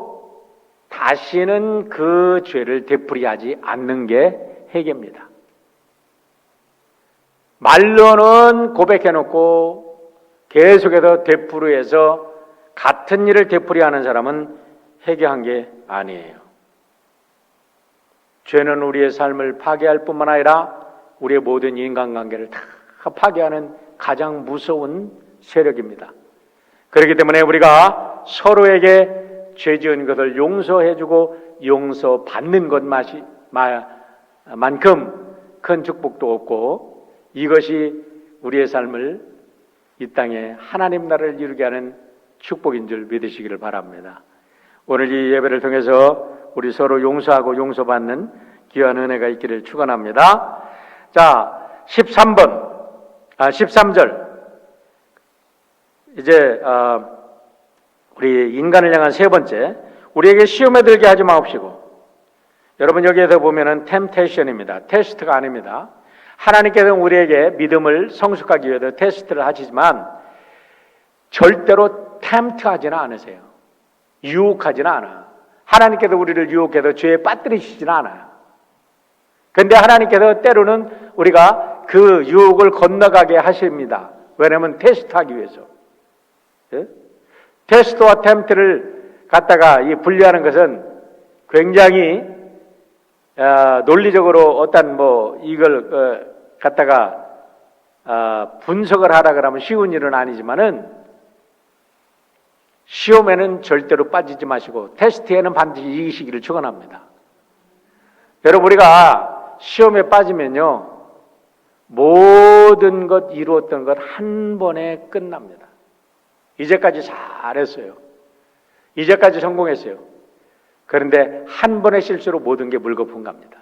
다시는 그 죄를 되풀이하지 않는 게 회개입니다. 말로는 고백해놓고 계속해서 되풀이해서 같은 일을 되풀이하는 사람은 해결한 게 아니에요. 죄는 우리의 삶을 파괴할 뿐만 아니라 우리의 모든 인간관계를 다 파괴하는 가장 무서운 세력입니다. 그렇기 때문에 우리가 서로에게 죄 지은 것을 용서해주고 용서받는 것만큼 큰 축복도 없고, 이것이 우리의 삶을 이 땅에 하나님 나라를 이루게 하는 축복인 줄 믿으시기를 바랍니다. 오늘 이 예배를 통해서 우리 서로 용서하고 용서받는 귀한 은혜가 있기를 축원합니다. 자, 13절. 이제 우리 인간을 향한 세 번째, 우리에게 시험에 들게 하지 마옵시고. 여러분, 여기에서 보면은 템테이션입니다. 테스트가 아닙니다. 하나님께서는 우리에게 믿음을 성숙하기 위해서 테스트를 하시지만 절대로 템트하지는 않으세요. 유혹하지는 않아. 하나님께서 우리를 유혹해서 죄에 빠뜨리시지는 않아요. 그런데 하나님께서 때로는 우리가 그 유혹을 건너가게 하십니다. 왜냐하면 테스트하기 위해서. 예? 테스트와 템트를 갖다가 이 분리하는 것은 굉장히 논리적으로 어떤 이걸 갖다가 분석을 하라 그러면 쉬운 일은 아니지만은, 시험에는 절대로 빠지지 마시고 테스트에는 반드시 이기시기를 축원합니다. 여러분, 우리가 시험에 빠지면요, 모든 것 이루었던 것 한 번에 끝납니다. 이제까지 잘했어요. 이제까지 성공했어요. 그런데 한 번의 실수로 모든 게 물거품 갑니다.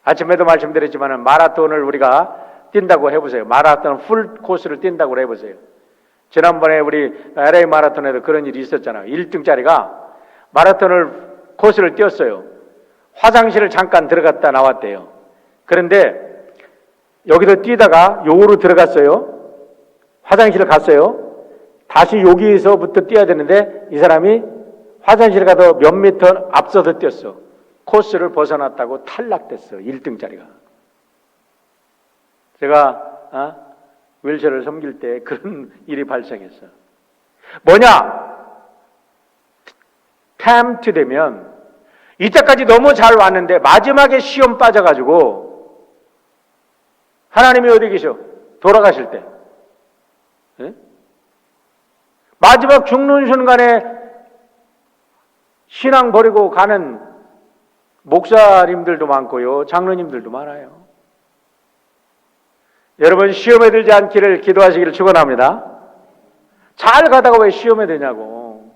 아침에도 말씀드렸지만 마라톤을 우리가 뛴다고 해보세요. 마라톤 풀 코스를 뛴다고 해보세요. 지난번에 우리 LA 마라톤에도 그런 일이 있었잖아요. 1등짜리가 마라톤을 코스를 뛰었어요. 화장실을 잠깐 들어갔다 나왔대요. 그런데 여기서 뛰다가 요로 들어갔어요. 화장실을 갔어요. 다시 여기서부터 뛰어야 되는데 이 사람이 화장실 가서 몇 미터 앞서서 뛰었어. 코스를 벗어났다고 탈락됐어. 1등짜리가. 제가 휠체어를 섬길 때 그런 일이 발생했어. 뭐냐? 템트 되면 이때까지 너무 잘 왔는데 마지막에 시험 빠져가지고, 하나님이 어디 계셔? 돌아가실 때. 예? 마지막 죽는 순간에 신앙 버리고 가는 목사님들도 많고요, 장로님들도 많아요. 여러분, 시험에 들지 않기를 기도하시기를 축원합니다. 잘 가다가 왜 시험에 드냐고.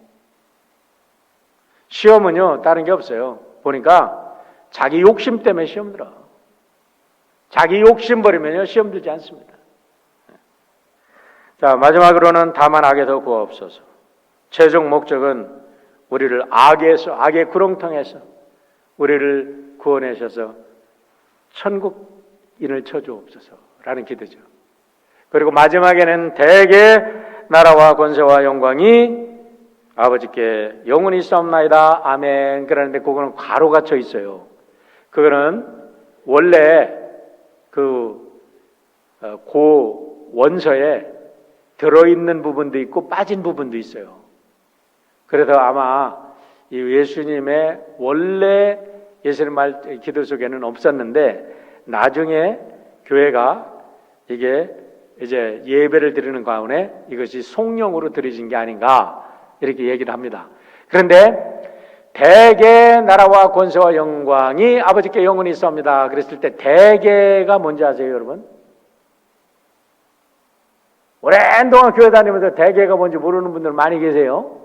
시험은요, 다른 게 없어요. 보니까 자기 욕심 때문에 시험 들어. 자기 욕심 버리면요, 시험 들지 않습니다. 자, 마지막으로는 다만 악에서 구하옵소서. 최종 목적은 우리를 악의 구렁텅에서 우리를 구원하셔서 천국인을 쳐주옵소서라는 기도죠. 그리고 마지막에는 대개 나라와 권세와 영광이 아버지께 영원히 있사옵나이다. 아멘. 그러는데 그거는 괄호가 쳐 있어요. 그거는 원래 고 원서에 들어있는 부분도 있고 빠진 부분도 있어요. 그래서 아마 이 예수님의 원래 예수님 말 기도 속에는 없었는데, 나중에 교회가 이게 이제 예배를 드리는 가운데 이것이 성령으로 드려진 게 아닌가, 이렇게 얘기를 합니다. 그런데 대개 나라와 권세와 영광이 아버지께 영원히 있사옵니다. 그랬을 때 대개가 뭔지 아세요, 여러분? 오랜 동안 교회 다니면서 대개가 뭔지 모르는 분들 많이 계세요.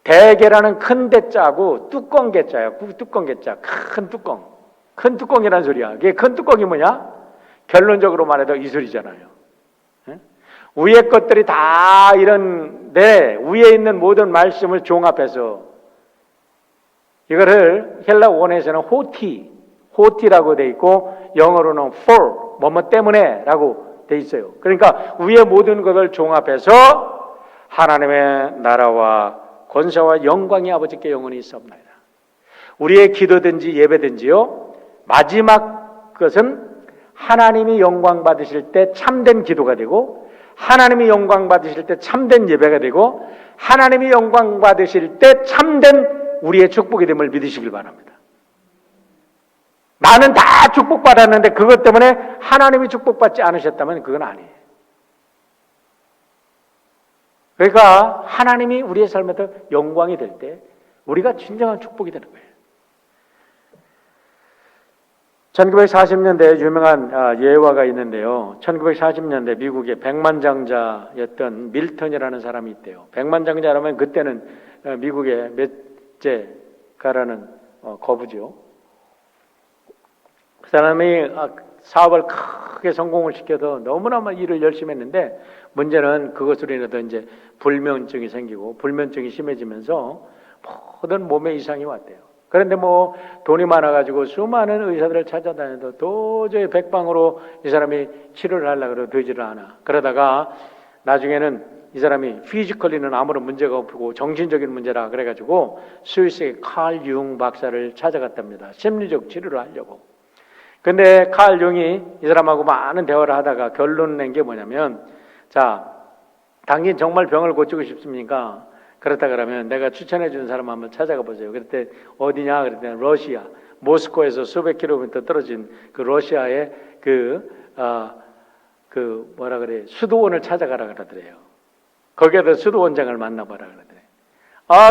대개라는 큰 대자고 뚜껑 개자예요. 뚜껑 개자. 큰 뚜껑. 큰 뚜껑이란 소리야. 그게 큰 뚜껑이 뭐냐? 결론적으로 말해도 이 소리잖아요. 예? 위에 것들이 다 이런데 위에 있는 모든 말씀을 종합해서 이거를 헬라 원에서는 호티라고 돼 있고 영어로는 for, 뭐뭐 때문에라고 돼 있어요. 그러니까 위에 모든 것을 종합해서 하나님의 나라와 권세와 영광이 아버지께 영원히 있사옵나이다. 우리의 기도든지 예배든지요, 마지막 것은 하나님이 영광 받으실 때 참된 기도가 되고, 하나님이 영광 받으실 때 참된 예배가 되고 하나님이 영광 받으실 때 참된 우리의 축복이 됨을 믿으시길 바랍니다. 나는 다 축복받았는데 그것 때문에 하나님이 축복받지 않으셨다면 그건 아니에요. 그러니까 하나님이 우리의 삶에서 영광이 될 때 우리가 진정한 축복이 되는 거예요. 1940년대에 유명한 예화가 있는데요. 1940년대 미국의 백만장자였던 밀턴이라는 사람이 있대요. 백만장자라면 그때는 미국의 몇째가라는 거부죠. 그 사람이 사업을 크게 성공을 시켜서 너무나 일을 열심히 했는데 문제는 그것으로 인해서 이제 불면증이 생기고 불면증이 심해지면서 모든 몸에 이상이 왔대요. 그런데 돈이 많아가지고 수많은 의사들을 찾아다녀도 도저히 백방으로 이 사람이 치료를 하려고 해도 되지를 않아. 그러다가 나중에는 이 사람이 피지컬리는 아무런 문제가 없고 정신적인 문제라 그래가지고 스위스의 칼 융 박사를 찾아갔답니다. 심리적 치료를 하려고. 근데 칼 융이 이 사람하고 많은 대화를 하다가 결론 낸 게 뭐냐면, 자, 당신 정말 병을 고치고 싶습니까? 그렇다 그러면 내가 추천해 주는 사람 한번 찾아가 보세요. 그랬더니 어디냐? 그랬더니 러시아, 모스크바에서 수백 킬로미터 떨어진 그 러시아의 수도원을 찾아가라 그러더래요. 거기에서 수도원장을 만나봐라 그러더래요.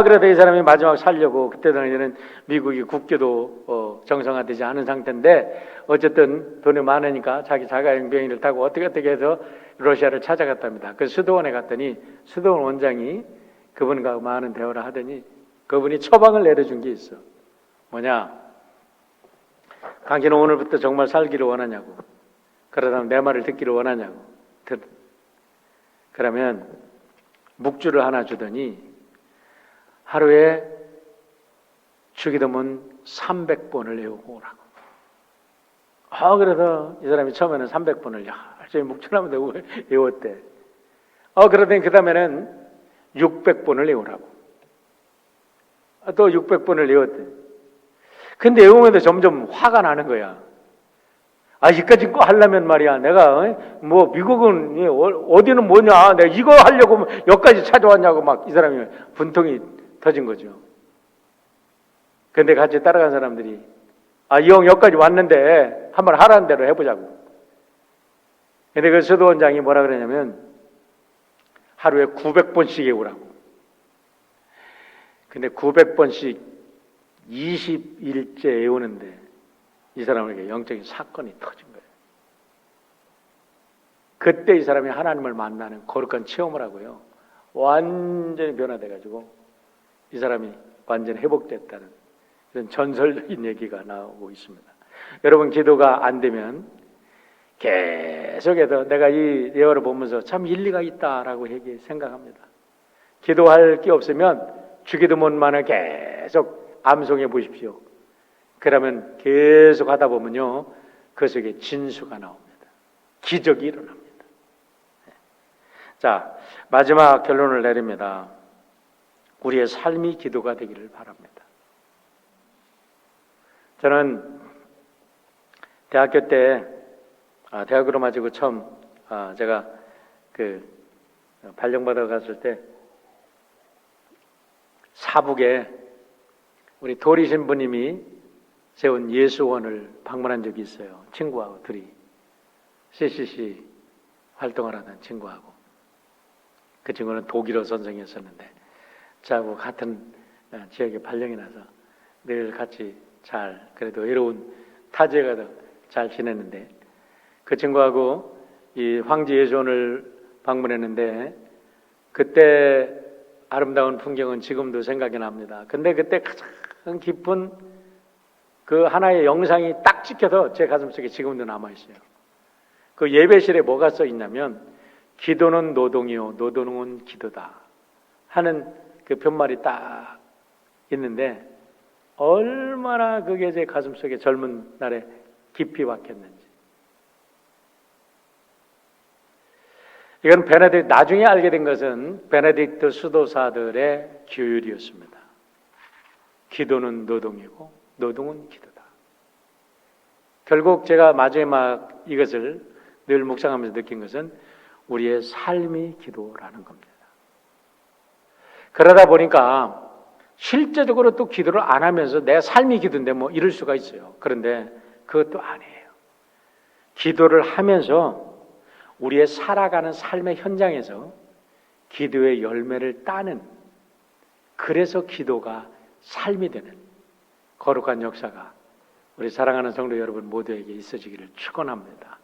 그래도 이 사람이 마지막 살려고, 그때 당시에는 미국이 국교도 정상화되지 않은 상태인데 어쨌든 돈이 많으니까 자기 자가용 비행기를 타고 어떻게 해서 러시아를 찾아갔답니다. 그 수도원에 갔더니 수도원 원장이 그분과 많은 대화를 하더니 그분이 처방을 내려준 게 있어. 뭐냐? 당신은 오늘부터 정말 살기를 원하냐고. 그러다면 내 말을 듣기를 원하냐고. 그러면 묵주를 하나 주더니 하루에 주기도문 300번을 외우고 오라고. 그래서 이 사람이 처음에는 300번을 열심히 묵주하면서 외웠대. 그러더니 그 다음에는 600번을 외우라고. 또 600번을 외웠대. 근데 외우면서 점점 화가 나는 거야. 이까짓 거 하려면 말이야. 내가, 미국은, 어디는 뭐냐. 내가 이거 하려고 여기까지 찾아왔냐고 막 이 사람이 분통이 터진 거죠. 근데 같이 따라간 사람들이, 이 형 여기까지 왔는데 한번 하라는 대로 해보자고. 근데 그 수도원장이 뭐라 그러냐면, 하루에 900번씩 외우라고. 근데 900번씩 20일째 외우는데 이 사람에게 영적인 사건이 터진 거예요. 그때 이 사람이 하나님을 만나는 거룩한 체험을 하고요. 완전히 변화돼가지고 이 사람이 완전히 회복됐다는 이런 전설적인 얘기가 나오고 있습니다. 여러분, 기도가 안 되면 계속해서 내가 이 예화를 보면서 참 일리가 있다라고 생각합니다. 기도할 게 없으면 주기도문만을 계속 암송해 보십시오. 그러면 계속 하다 보면요, 그 속에 진수가 나옵니다. 기적이 일어납니다. 자, 마지막 결론을 내립니다. 우리의 삶이 기도가 되기를 바랍니다. 저는 대학교 때 대학으로 마치고 처음 제가 발령받아 갔을 때 사북에 우리 도리 신부님이 세운 예수원을 방문한 적이 있어요. 친구하고 둘이 CCC 활동을 하던 친구하고. 그 친구는 독일어 선생이었었는데 저하고 같은 지역에 발령이 나서 늘 같이 그래도 외로운 타지에 가서 잘 지냈는데, 그 친구하고 이 황제 예수원을 방문했는데 그때 아름다운 풍경은 지금도 생각이 납니다. 근데 그때 가장 깊은 그 하나의 영상이 딱 찍혀서 제 가슴속에 지금도 남아있어요. 그 예배실에 뭐가 써 있냐면, 기도는 노동이요, 노동은 기도다 하는 그 편말이 딱 있는데 얼마나 그게 제 가슴속에 젊은 날에 깊이 박혔는지. 이건 나중에 알게 된 것은 베네딕트 수도사들의 규율이었습니다. 기도는 노동이고 노동은 기도다. 결국 제가 마지막 이것을 늘 묵상하면서 느낀 것은 우리의 삶이 기도라는 겁니다. 그러다 보니까 실제적으로 또 기도를 안 하면서 내 삶이 기도인데 뭐 이럴 수가 있어요. 그런데 그것도 아니에요. 기도를 하면서 우리의 살아가는 삶의 현장에서 기도의 열매를 따는, 그래서 기도가 삶이 되는 거룩한 역사가 우리 사랑하는 성도 여러분 모두에게 있어지기를 축원합니다.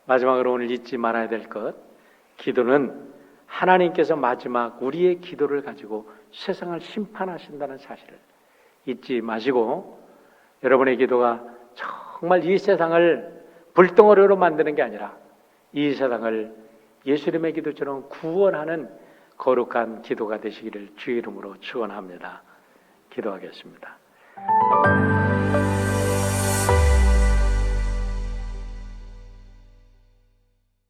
마지막으로 오늘 잊지 말아야 될 것, 기도는 하나님께서 마지막 우리의 기도를 가지고 세상을 심판하신다는 사실을 잊지 마시고, 여러분의 기도가 정말 이 세상을 불덩어리로 만드는 게 아니라 이 세상을 예수님의 기도처럼 구원하는 거룩한 기도가 되시기를 주의 이름으로 축원합니다. 기도하겠습니다.